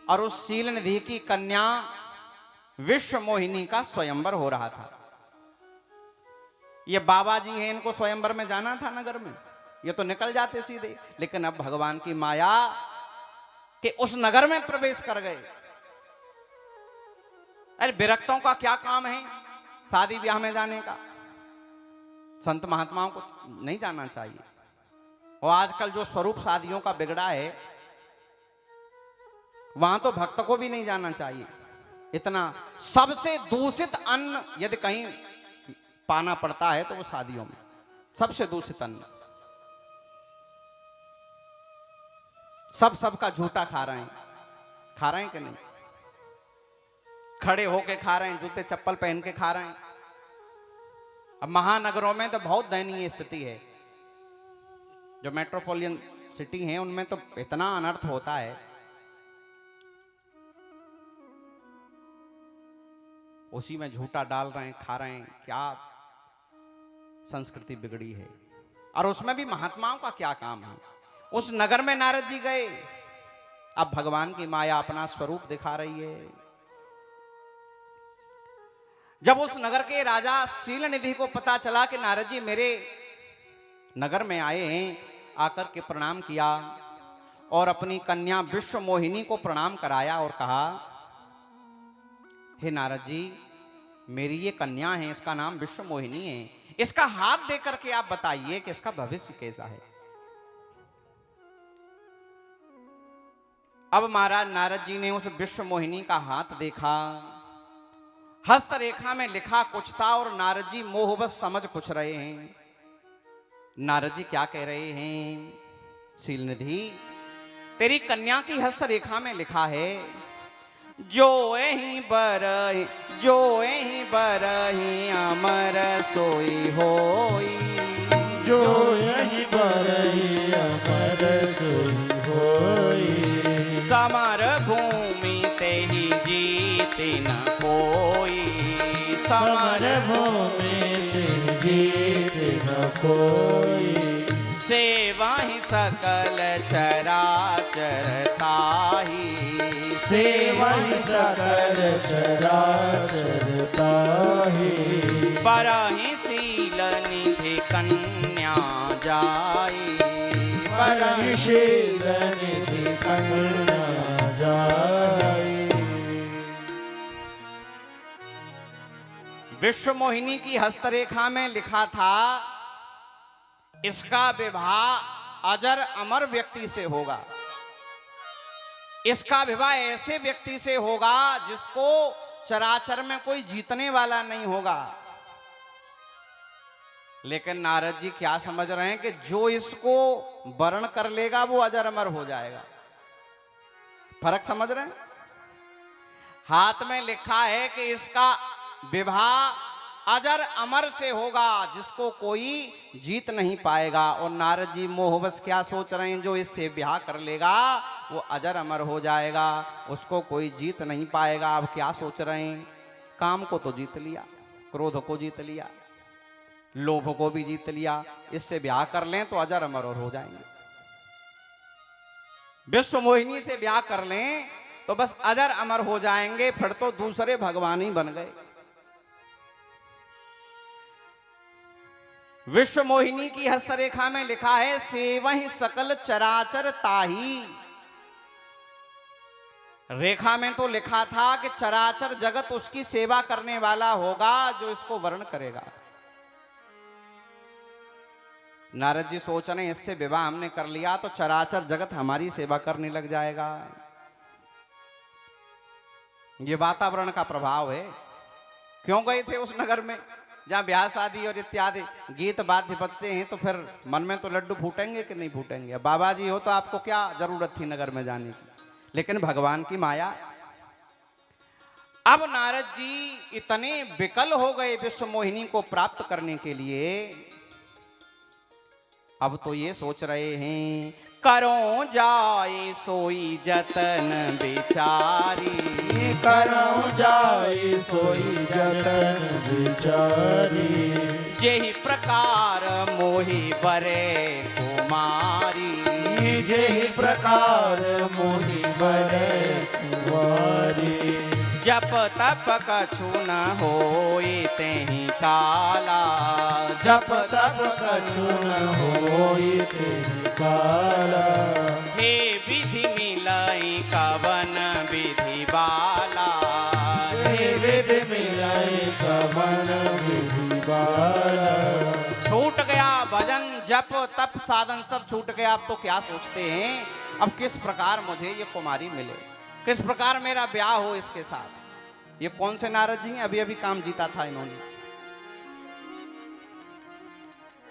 और उस शील निधि की कन्या विश्व मोहिनी का स्वयंवर हो रहा था। ये बाबा जी हैं, इनको स्वयंवर में जाना था नगर में, ये तो निकल जाते सीधे, लेकिन अब भगवान की माया कि उस नगर में प्रवेश कर गए। अरे विरक्तों का क्या काम है शादी ब्याह में जाने का? संत महात्माओं को नहीं जाना चाहिए। और आजकल जो स्वरूप शादियों का बिगड़ा है, वहां तो भक्त को भी नहीं जाना चाहिए। इतना सबसे दूषित अन्न यदि कहीं पाना पड़ता है तो वो शादियों में, सबसे दूषित अन्न। सबका झूठा खा रहे हैं कि नहीं? खड़े होके खा रहे हैं, जूते चप्पल पहन के खा रहे हैं। अब महानगरों में तो बहुत दयनीय स्थिति है। जो मेट्रोपॉलिटन सिटी हैं उनमें तो इतना अनर्थ होता है, उसी में झूठा डाल रहे हैं, खा रहे हैं। क्या संस्कृति बिगड़ी है। और उसमें भी महात्माओं का क्या काम है? उस नगर में नारद जी गए, अब भगवान की माया अपना स्वरूप दिखा रही है। जब उस नगर के राजा शील निधि को पता चला कि नारद जी मेरे नगर में आए हैं, आकर के प्रणाम किया और अपनी कन्या विश्व मोहिनी को प्रणाम कराया और कहा, हे नारद जी, मेरी ये कन्या है, इसका नाम विश्व मोहिनी है, इसका हाथ दे करके आप बताइए कि इसका भविष्य कैसा है। अब महाराज नारद जी ने उस विश्व मोहिनी का हाथ देखा। हस्त रेखा में लिखा कुछ था और नारद जी मोहबस समझ कुछ रहे हैं। नारद जी क्या कह रहे हैं? शील निधि, तेरी कन्या की हस्त रेखा में लिखा है, जो एहि बरहि अमर सोई होई, जो यही बरही अमर सोई होई। समर भूमि ते ही जीते न कोई, समर भूमि ते जीते न कोई। सेवा ही सकल चराचर ताही, सेवा ही सकल चराचर ताही। बरहि शील निधि कन्या जाई, बरहि शील निधि कन्या जाई। विश्व मोहिनी की हस्तरेखा में लिखा था, इसका विवाह अजर अमर व्यक्ति से होगा, इसका विवाह ऐसे व्यक्ति से होगा जिसको चराचर में कोई जीतने वाला नहीं होगा। लेकिन नारद जी क्या समझ रहे हैं कि जो इसको वर्ण कर लेगा वो अजर अमर हो जाएगा। फर्क समझ रहे हैं? हाथ में लिखा है कि इसका विवाह अजर अमर से होगा, जिसको कोई जीत नहीं पाएगा। और नारद जी मोहबस क्या सोच रहे हैं, जो इससे ब्याह कर लेगा वो अजर अमर हो जाएगा, उसको कोई जीत नहीं पाएगा। अब क्या सोच रहे हैं? काम को तो जीत लिया, क्रोध को जीत लिया, लोभ को भी जीत लिया, इससे ब्याह कर लें तो अजर अमर और हो जाएंगे। विश्व मोहिनी से ब्याह कर लें तो बस अजर अमर हो जाएंगे, फिर तो दूसरे भगवान ही बन गए। विश्व मोहिनी की हस्तरेखा में लिखा है, सेवहि सकल चराचर ताही। रेखा में तो लिखा था कि चराचर जगत उसकी सेवा करने वाला होगा जो इसको वर्ण करेगा। नारद जी सोच रहे इससे विवाह हमने कर लिया तो चराचर जगत हमारी सेवा करने लग जाएगा। ये वातावरण का प्रभाव है। क्यों गए थे उस नगर में जहां ब्याह शादी और इत्यादि गीत वाद्य बजते हैं, तो फिर मन में तो लड्डू फूटेंगे कि नहीं फूटेंगे। बाबा जी हो तो आपको क्या जरूरत थी नगर में जाने की, लेकिन भगवान की माया। अब नारद जी इतने विकल हो गए विश्व मोहिनी को प्राप्त करने के लिए, अब तो ये सोच रहे हैं, करो जाए सोई जतन बिचारी, करो जाए सोई जतन बिचारी। यही प्रकार मोहि बरे कुमारी, यही प्रकार मोहि बरे कुमारी। जप तप कछु न होई तेहि काला, जप तप कछु न होई तेहि काला। हे विधि मिलाई कवन विधि बाला, हे विधि मिलाई कवन विधि बाला। छूट गया भजन जप तप साधन सब छूट गया। अब तो क्या सोचते हैं, अब किस प्रकार मुझे ये कुमारी मिले, किस प्रकार मेरा ब्याह हो इसके साथ। ये कौन से नारद जी हैं? अभी अभी काम जीता था इन्होंने,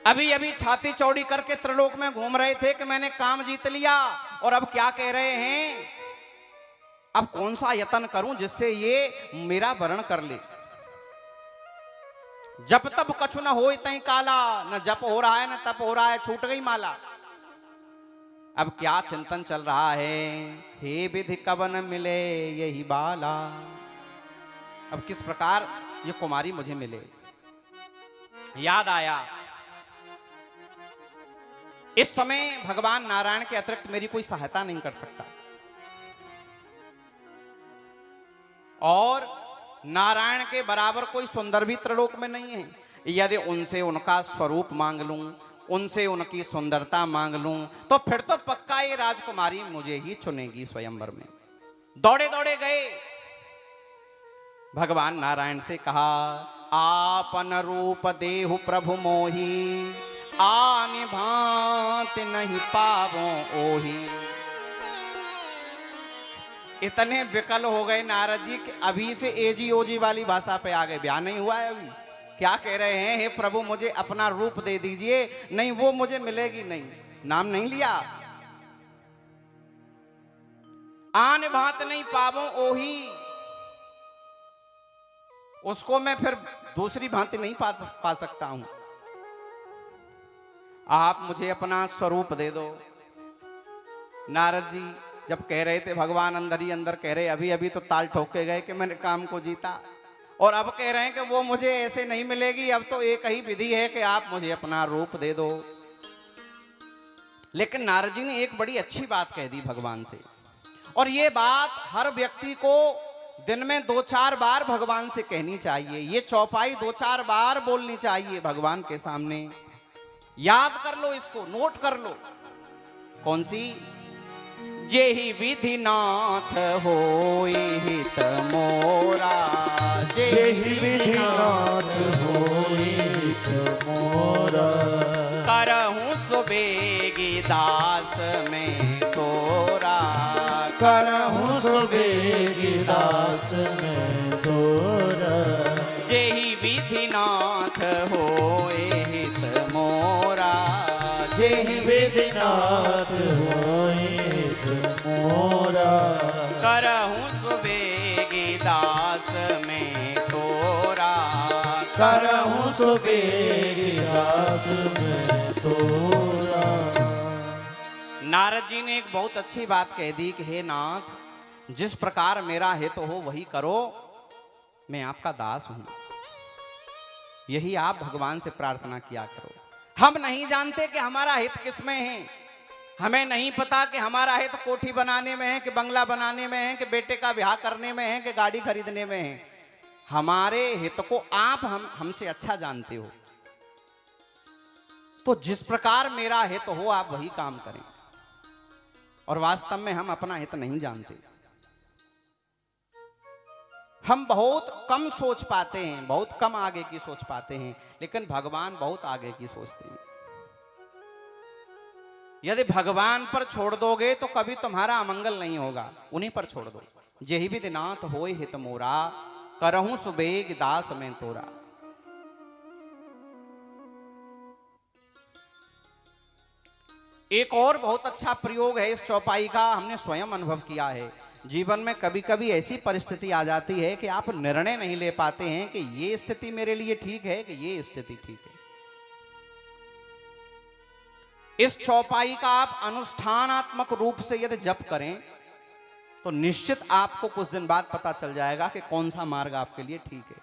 अभी अभी छाती चौड़ी करके त्रिलोक में घूम रहे थे कि मैंने काम जीत लिया, और अब क्या कह रहे हैं, अब कौन सा यत्न करूं जिससे ये मेरा वरण कर ले। जप तप कछु न होई तई काला, न जप हो रहा है न तप हो रहा है, छूट गई माला। अब क्या चिंतन चल रहा है, हे विधि कवन मिले यही बाला। अब किस प्रकार ये कुमारी मुझे मिले। याद आया, इस समय भगवान नारायण के अतिरिक्त मेरी कोई सहायता नहीं कर सकता, और नारायण के बराबर कोई सुंदर भी त्रिलोक में नहीं है। यदि उनसे उनका स्वरूप मांग लूं, उनसे उनकी सुंदरता मांग लूं, तो फिर तो पक्का ये राजकुमारी मुझे ही चुनेगी स्वयंवर में। दौड़े दौड़े गए, भगवान नारायण से कहा, आपन रूप देहु प्रभु मोही, आनि भांति नहीं पावो ओही। इतने विकल हो गए नारद जी कि अभी से एजी ओजी वाली भाषा पे आ गए। ब्याह नहीं हुआ है अभी, क्या कह रहे हैं, हे प्रभु मुझे अपना रूप दे दीजिए, नहीं वो मुझे मिलेगी नहीं। नाम नहीं लिया, आन भांत नहीं पावो ओही, उसको मैं फिर दूसरी भांति नहीं पा सकता हूं। आप मुझे अपना स्वरूप दे दो। नारद जी जब कह रहे थे, भगवान अंदर ही अंदर कह रहे, अभी अभी तो ताल ठोक के गए कि मैंने काम को जीता, और अब कह रहे हैं कि वो मुझे ऐसे नहीं मिलेगी। अब तो एक ही विधि है कि आप मुझे अपना रूप दे दो। लेकिन नारद जी ने एक बड़ी अच्छी बात कह दी भगवान से, और ये बात हर व्यक्ति को दिन में 2-4 बार भगवान से कहनी चाहिए। ये चौपाई 2-4 बार बोलनी चाहिए भगवान के सामने। याद कर लो, इसको नोट कर लो। कौन सी? जेहि विधि नाथ होई हित मोरा, जेहि विधि नाथ होई हित मोरा। करहूं सुबेगी दास में तोरा, करहूं सुबेगी दास में तोरा। जेहि विधि नाथ होए हित मोरा, जेहि विधि नाथ होई हित मोरा। करहूं सुबेगी दास में तोरा, करहूं सुबेगी दास में तोरा। नारद जी ने एक बहुत अच्छी बात कह दी कि हे नाथ, जिस प्रकार मेरा हित हो वही करो, मैं आपका दास हूं। यही आप भगवान से प्रार्थना किया करो। हम नहीं जानते कि हमारा हित किसमें है। हमें नहीं पता कि हमारा हित कोठी बनाने में है, कि बंगला बनाने में है, कि बेटे का ब्याह करने में है, कि गाड़ी खरीदने में है। हमारे हित को आप हमसे अच्छा जानते हो। तो जिस प्रकार मेरा हित हो आप वही काम करें। और वास्तव में हम अपना हित नहीं जानते। हम बहुत कम सोच पाते हैं, बहुत कम आगे की सोच पाते हैं, लेकिन भगवान बहुत आगे की सोचते हैं। यदि भगवान पर छोड़ दोगे तो कभी तुम्हारा अमंगल नहीं होगा। उन्हीं पर छोड़ दो। जेहि विधि नाथ होय हित मोरा, करहूं सुबेग दास में तोरा। एक और बहुत अच्छा प्रयोग है इस चौपाई का, हमने स्वयं अनुभव किया है। जीवन में कभी कभी ऐसी परिस्थिति आ जाती है कि आप निर्णय नहीं ले पाते हैं कि ये स्थिति मेरे लिए ठीक है कि ये स्थिति ठीक है। इस चौपाई का आप अनुष्ठानात्मक रूप से यदि जप करें तो निश्चित आपको कुछ दिन बाद पता चल जाएगा कि कौन सा मार्ग आपके लिए ठीक है।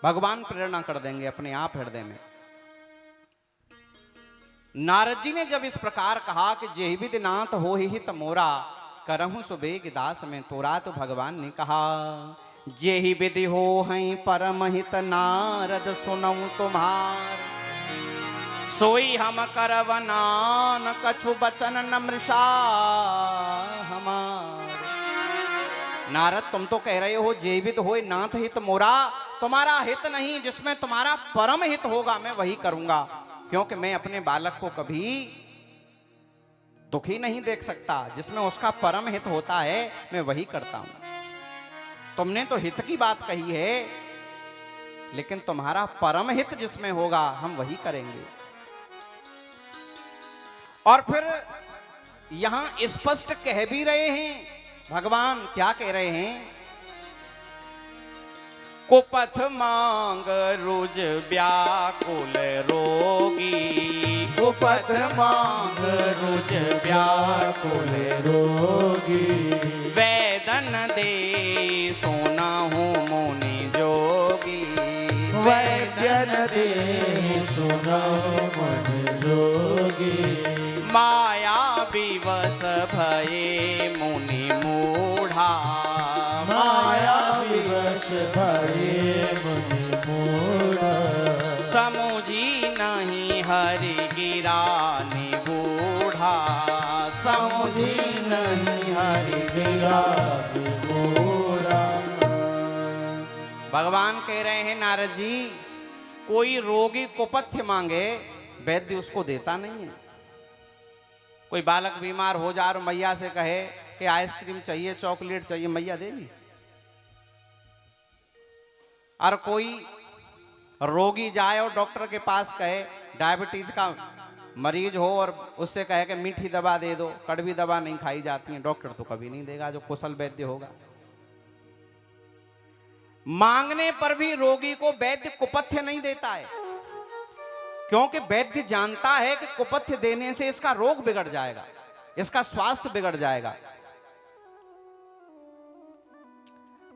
भगवान प्रेरणा कर देंगे अपने आप हृदय में। नारद जी ने जब इस प्रकार कहा कि जेहि विधि नाथ हो हित मोरा, करहूं सुबेग दास में तोरा, तो भगवान ने कहा जेहि विधि हो हैं परम हित नारद सुनऊं तुम्हार, सोई हम करवनान कछु बचन नमृषा हमार। नारद तुम तो कह रहे हो जेहि विधि होय नाथ हित मोरा, तुम्हारा हित नहीं, जिसमें तुम्हारा परम हित होगा मैं वही करूंगा। क्योंकि मैं अपने बालक को कभी दुखी नहीं देख सकता। जिसमें उसका परम हित होता है मैं वही करता हूं। तुमने तो हित की बात कही है, लेकिन तुम्हारा परम हित जिसमें होगा हम वही करेंगे। और फिर यहां स्पष्ट कह भी रहे हैं भगवान, क्या कह रहे हैं? कुपथ मांग रुज व्याकुल रोगी, कुपथ मांग रुज व्याकुल रोगी, वेदन दे सोना हूँ मुनि जोगी, वैद्यन दे सुना मन जोगी, माया विवश भये मुनि मूढ़ा, माया विवश भये मुनि मूढ़ा, समुझी नहीं हरि गिरा निगूढ़ा, समुझी नहीं हरि गिरा निगूढ़ा। भगवान कह रहे हैं नारद जी, कोई रोगी कुपथ्य मांगे वैद्य उसको देता नहीं है। कोई बालक बीमार हो जा और मैया से कहे कि आइसक्रीम चाहिए, चॉकलेट चाहिए, मैया देगी? और कोई रोगी जाए और डॉक्टर के पास कहे, डायबिटीज का मरीज हो और उससे कहे कि मीठी दवा दे दो, कड़वी दवा नहीं खाई जाती है, डॉक्टर तो कभी नहीं देगा जो कुशल वैद्य होगा। मांगने पर भी रोगी को वैद्य कुपथ्य नहीं देता है, क्योंकि वैद्य जानता है कि कुपथ्य देने से इसका रोग बिगड़ जाएगा, इसका स्वास्थ्य बिगड़ जाएगा।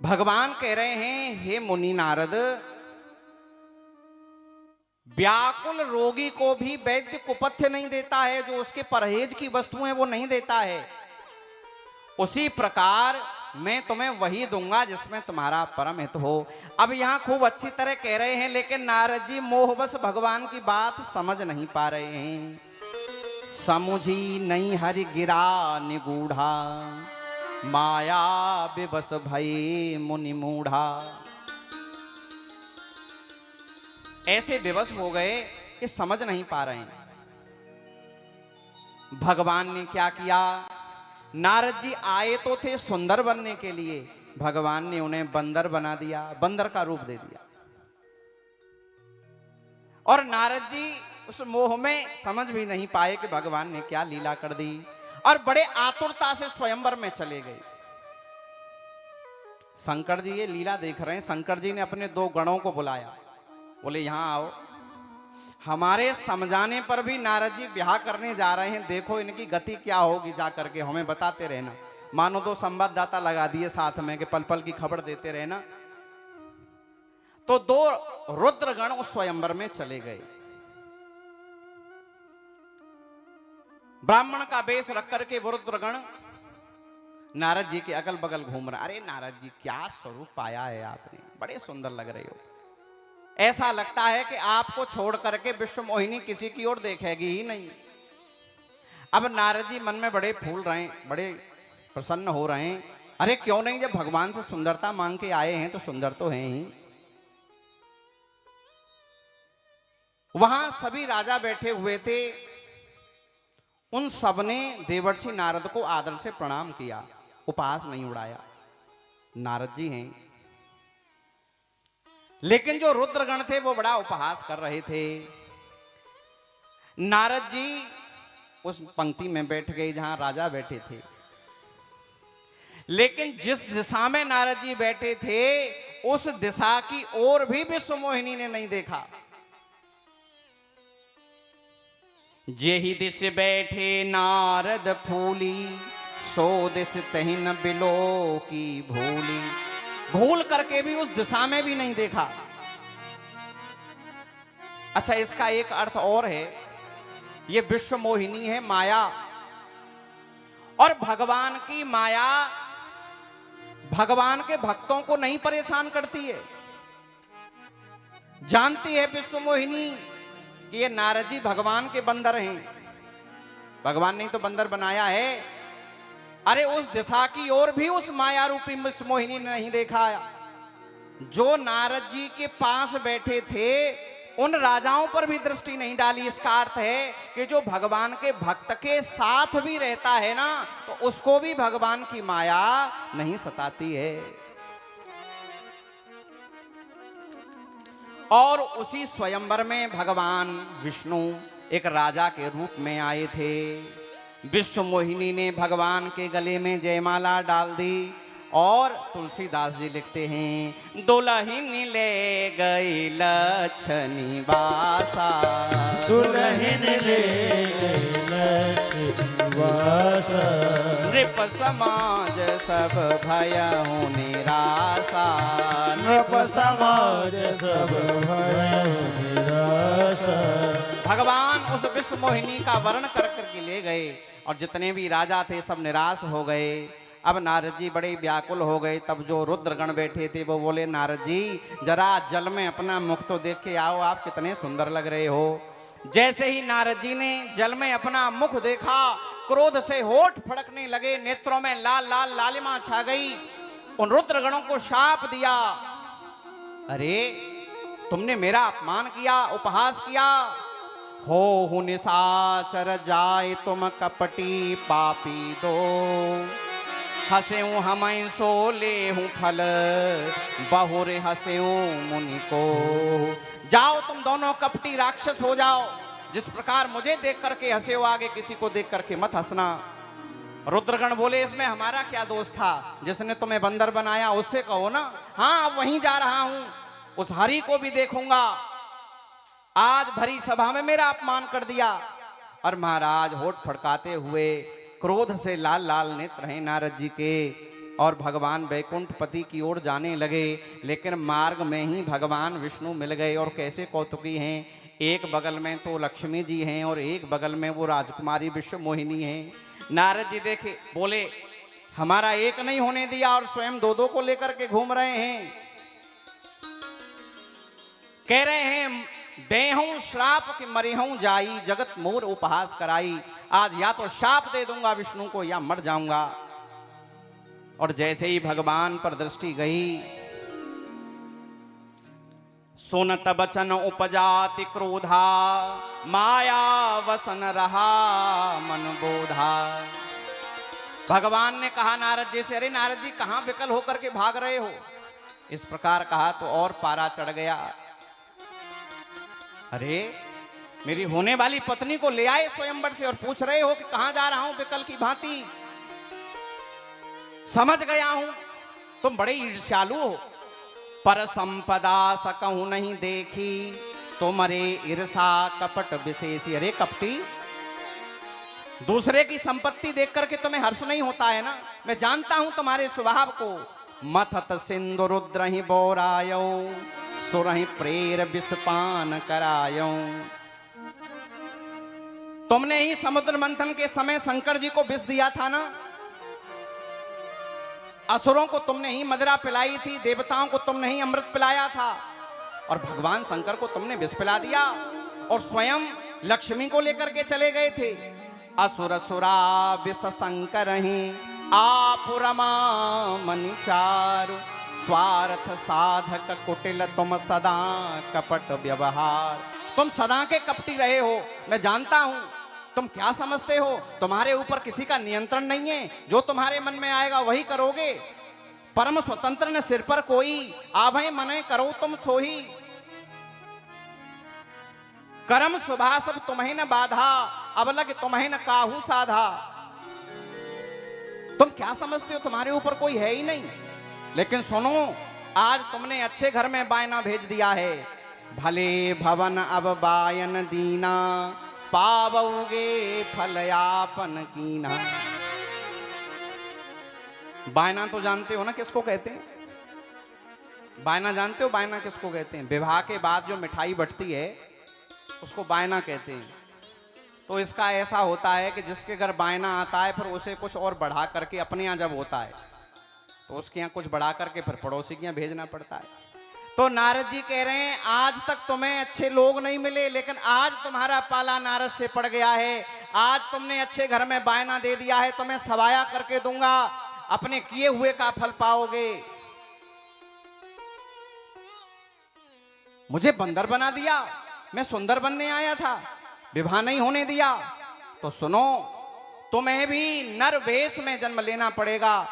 भगवान कह रहे हैं हे मुनि नारद, व्याकुल रोगी को भी वैद्य कुपथ्य नहीं देता है, जो उसके परहेज की वस्तुएं वो नहीं देता है। उसी प्रकार मैं तुम्हें वही दूंगा जिसमें तुम्हारा परम हित हो। अब यहां खूब अच्छी तरह कह रहे हैं, लेकिन नारद जी मोहबस भगवान की बात समझ नहीं पा रहे हैं। समुझी नहीं हरि गिरा निगूढ़ा, माया विवश भये मुनि मूढ़ा। ऐसे विवश हो गए कि समझ नहीं पा रहे हैं। भगवान ने क्या किया? नारद जी आए तो थे सुंदर बनने के लिए, भगवान ने उन्हें बंदर बना दिया, बंदर का रूप दे दिया। और नारद जी उस मोह में समझ भी नहीं पाए कि भगवान ने क्या लीला कर दी, और बड़े आतुरता से स्वयंवर में चले गए। शंकर जी ये लीला देख रहे हैं। शंकर जी ने अपने दो गणों को बुलाया, बोले यहां आओ, हमारे समझाने पर भी नारद जी ब्याह करने जा रहे हैं, देखो इनकी गति क्या होगी, जा करके हमें बताते रहना। मानो दो संवाददाता लगा दिए साथ में कि पल पल की खबर देते रहना। तो दो रुद्रगण उस स्वयंवर में चले गए। ब्राह्मण का वेश रख करके वो रुद्रगण नारद जी के अगल बगल घूम रहा। अरे नारद जी क्या स्वरूप पाया है आपने, बड़े सुंदर लग रहे हो, ऐसा लगता है कि आपको छोड़ करके विश्व मोहिनी किसी की ओर देखेगी ही नहीं। अब नारद जी मन में बड़े फूल रहे हैं, बड़े प्रसन्न हो रहे हैं। अरे क्यों नहीं, जब भगवान से सुंदरता मांग के आए हैं तो सुंदर तो हैं ही। वहां सभी राजा बैठे हुए थे, उन सबने देवर्षि नारद को आदर से प्रणाम किया, उपहास नहीं उड़ाया। नारद जी हैं, लेकिन जो रुद्रगण थे वो बड़ा उपहास कर रहे थे। नारद जी उस पंक्ति में बैठ गए जहां राजा बैठे थे, लेकिन जिस दिशा में नारद जी बैठे थे उस दिशा की ओर भी विश्व मोहिनी ने नहीं देखा। जेहि दिश बैठे नारद फूली, सो दिश तहि न बिलो की भूली। भूल करके भी उस दिशा में भी नहीं देखा। अच्छा, इसका एक अर्थ और है, ये विश्व मोहिनी है माया, और भगवान की माया भगवान के भक्तों को नहीं परेशान करती है। जानती है विश्व मोहिनी कि ये नारद जी भगवान के बंदर हैं, भगवान ने तो बंदर बनाया है। अरे उस दिशा की ओर भी उस माया रूपी विश्व मोहिनी ने नहीं देखा। जो नारद जी के पास बैठे थे उन राजाओं पर भी दृष्टि नहीं डाली। इसका अर्थ है कि जो भगवान के भक्त के साथ भी रहता है ना, तो उसको भी भगवान की माया नहीं सताती है। और उसी स्वयंवर में भगवान विष्णु एक राजा के रूप में आए थे। विश्व मोहिनी ने भगवान के गले में जयमाला डाल दी, और तुलसीदास जी लिखते हैं, दुल्हन ले गई लक्ष्मी बासा, दुल्हन ले गई लक्ष्मी बासा, नृप समाज सब भयहु निराशा, नृप समाज सब भयहु निराशा। भगवान उस विश्व मोहिनी का वर्ण कर करके ले गए, और जितने भी राजा थे सब निराश हो गए। अब नारद जी बड़े व्याकुल हो गए। तब जो रुद्रगण बैठे थे वो बोले, नारद जी जरा जल में अपना मुख तो देख के आओ, आप कितने सुंदर लग रहे हो। जैसे ही नारद जी ने जल में अपना मुख देखा, क्रोध से होठ फड़कने लगे, नेत्रों में लाल लाल लालिमा छा गई। उन रुद्रगणों को शाप दिया, अरे तुमने मेरा अपमान किया, उपहास किया। हो निशाचर जाए तुम कपटी पापी दो, हंसे हमें सो ले हूँ फल, बहुरे हंसे मुनि को। जाओ तुम दोनों कपटी राक्षस हो जाओ, जिस प्रकार मुझे देख करके हंसे हो, आगे किसी को देख करके मत हंसना। रुद्रगण बोले, इसमें हमारा क्या दोष था, जिसने तुम्हें बंदर बनाया उससे कहो ना। हाँ, वहीं जा रहा हूं, उस हरि को भी देखूंगा। आज भरी सभा में मेरा अपमान कर दिया। और महाराज होठ फड़काते हुए, क्रोध से लाल लाल नेत्र हैं नारद जी के, और भगवान वैकुंठपति की ओर जाने लगे। लेकिन मार्ग में ही भगवान विष्णु मिल गए, और कैसे कौतुकी हैं। एक बगल में तो लक्ष्मी जी हैं और एक बगल में वो राजकुमारी विश्व मोहिनी हैं। नारद जी देखे, बोले हमारा एक नहीं होने दिया, और स्वयं दो दो को लेकर के घूम रहे हैं। कह रहे हैं, देहूं श्राप कि मरिहूं जाई, जगत मोर उपहास कराई। आज या तो शाप दे दूंगा विष्णु को, या मर जाऊंगा। और जैसे ही भगवान पर दृष्टि गई, सुनत बचन उपजाति क्रोधा, माया वसन रहा मन बोधा। भगवान ने कहा नारद जी से, अरे नारद जी कहां विकल होकर के भाग रहे हो। इस प्रकार कहा तो और पारा चढ़ गया। अरे मेरी होने वाली पत्नी को ले आए स्वयंवर से, और पूछ रहे हो कि कहां जा रहा हूं विकल की भांति। समझ गया हूं तुम बड़े ईर्ष्यालु हो। पर संपदा सकहु नहीं देखी, तुम्हारे ईर्षा कपट विशेष। अरे कपटी, दूसरे की संपत्ति देख करके तुम्हें हर्ष नहीं होता है ना? मैं जानता हूं तुम्हारे स्वभाव को। मथत सिंधु रुद्र ही बोरायो, सुर ही प्रेर विषपान करायो। तुमने ही समुद्र मंथन के समय शंकर जी को विष दिया था ना? असुरों को तुमने ही मदिरा पिलाई थी, देवताओं को तुमने ही अमृत पिलाया था, और भगवान शंकर को तुमने विष पिला दिया, और स्वयं लक्ष्मी को लेकर के चले गए थे। असुर सुरा विष शंकर ही आपुरमा मनिचारु, स्वार्थ साधक कुटिल तुम सदा कपट व्यवहार। तुम सदा के कपटी रहे हो, मैं जानता हूं। तुम क्या समझते हो, तुम्हारे ऊपर किसी का नियंत्रण नहीं है, जो तुम्हारे मन में आएगा वही करोगे। परम स्वतंत्र न सिर पर कोई, आभय मने करो तुम सोही। कर्म सुभा सब तुम्हें न बाधा, अब लग तुम्हें न काहू साधा। तुम क्या समझते हो, तुम्हारे ऊपर कोई है ही नहीं। लेकिन सुनो, आज तुमने अच्छे घर में बायना भेज दिया है। भले भवन अब बायन दीना, पावोगे फलयापन कीना। बायना तो जानते हो ना किसको कहते हैं? बायना जानते हो बायना किसको कहते हैं? विवाह के बाद जो मिठाई बंटती है उसको बायना कहते हैं। तो इसका ऐसा होता है कि जिसके घर बायना आता है फिर उसे कुछ और बढ़ा करके, अपने यहाँ जब होता है तो उसके यहाँ कुछ बढ़ा करके फिर पड़ोसी के यहाँ भेजना पड़ता है। तो नारद जी कह रहे हैं आज तक तुम्हें अच्छे लोग नहीं मिले, लेकिन आज तुम्हारा पाला नारद से पड़ गया है। आज तुमने अच्छे घर में बायना दे दिया है, तुम्हें सवाया करके दूंगा, अपने किए हुए का फल पाओगे। मुझे बंदर बना दिया, मैं सुंदर बनने आया था, विवाह नहीं होने दिया। तो सुनो, तुम्हें भी नर वेश में जन्म लेना पड़ेगा।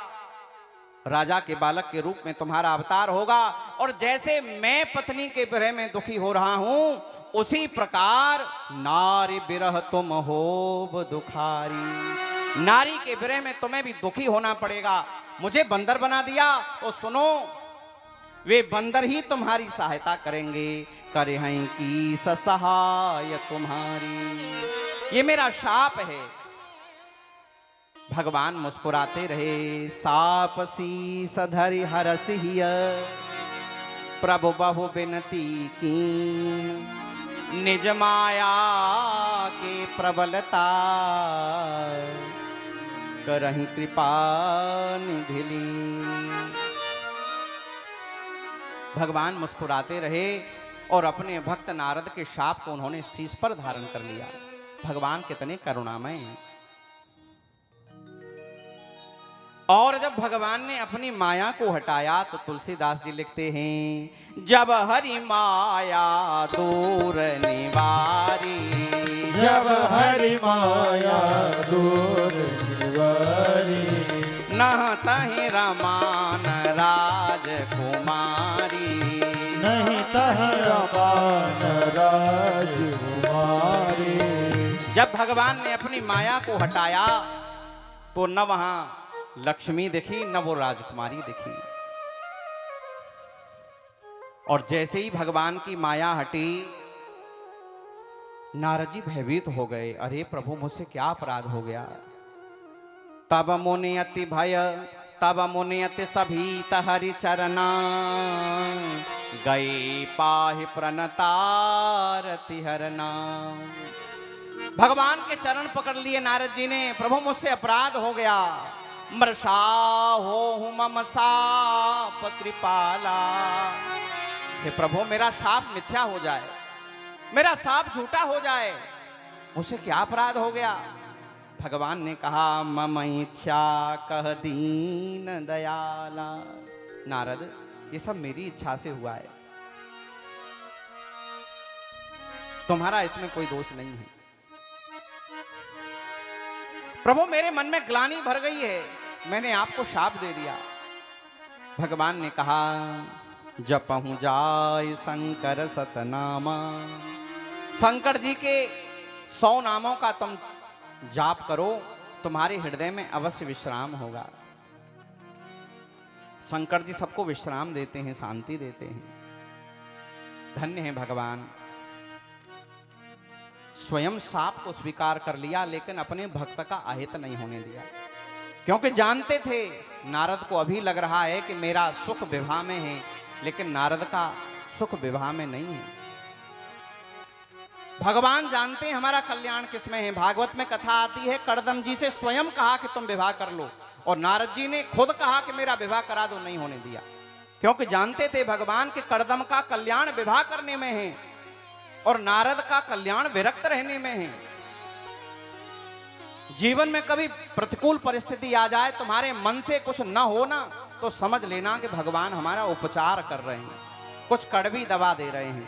राजा के बालक के रूप में तुम्हारा अवतार होगा, और जैसे मैं पत्नी के विरह में दुखी हो रहा हूं, उसी प्रकार नारी विरह तुम होब दुखारी। नारी के विरह में तुम्हें भी दुखी होना पड़ेगा। मुझे बंदर बना दिया, तो सुनो, वे बंदर ही तुम्हारी सहायता करेंगे। करे हैं की सहाय तुम्हारी, ये मेरा शाप है। भगवान मुस्कुराते रहे। साप सी सधरि हरसिय, प्रभु बहु बिनती कीन, निज माया के प्रबलता, करहि कृपा निधिली। भगवान मुस्कुराते रहे और अपने भक्त नारद के शाप को उन्होंने शीश पर धारण कर लिया। भगवान कितने करुणामय हैं। और जब भगवान ने अपनी माया को हटाया तो तुलसीदास जी लिखते हैं, जब हरि माया दूर निवारी, जब हरि माया दूर निवारी, नहतहि रमान राजकुमारी, नहीं तह रमान राजकुमारी। जब भगवान ने अपनी माया को हटाया तो न वहां लक्ष्मी दिखी, न वो राजकुमारी दिखी। और जैसे ही भगवान की माया हटी, नारद जी भयभीत हो गए। अरे प्रभु, मुझसे क्या अपराध हो गया? तब मुनि अति भय, तब मुनि अति सभीत हरि चरना, गई पाहि प्रणतारति हरना। भगवान के चरण पकड़ लिए नारद जी ने। प्रभु, मुझसे अपराध हो गया। मृषा हो मम साप कृपाला। हे प्रभु, मेरा शाप मिथ्या हो जाए, मेरा शाप झूठा हो जाए, मुझसे क्या अपराध हो गया? भगवान ने कहा, मम इच्छा कह दीन दयाला। नारद, ये सब मेरी इच्छा से हुआ है, तुम्हारा इसमें कोई दोष नहीं है। प्रभु, मेरे मन में ग्लानि भर गई है, मैंने आपको शाप दे दिया। भगवान ने कहा, जपहु जाय शंकर सतनामा। शंकर जी के 100 नामों का तुम जाप करो, तुम्हारे हृदय में अवश्य विश्राम होगा। शंकर जी सबको विश्राम देते हैं, शांति देते हैं। धन्य है भगवान। स्वयं साप को स्वीकार कर लिया, लेकिन अपने भक्त का अहित नहीं होने दिया, क्योंकि जानते थे नारद को अभी लग रहा है कि मेरा सुख विवाह में है, लेकिन नारद का सुख विवाह में नहीं है। भगवान जानते हैं हमारा कल्याण किसमें है। भागवत में कथा आती है, कर्दम जी से स्वयं कहा कि तुम विवाह कर लो, और नारद जी ने खुद कहा कि मेरा विवाह करा दो, नहीं होने दिया, क्योंकि जानते थे भगवान के कर्दम का कल्याण विवाह करने में है और नारद का कल्याण विरक्त रहने में है। जीवन में कभी प्रतिकूल परिस्थिति आ जाए, तुम्हारे मन से कुछ न हो ना, तो समझ लेना कि भगवान हमारा उपचार कर रहे हैं, कुछ कड़वी दवा दे रहे हैं,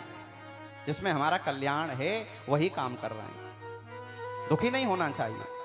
जिसमें हमारा कल्याण है, वही काम कर रहे हैं। दुखी नहीं होना चाहिए।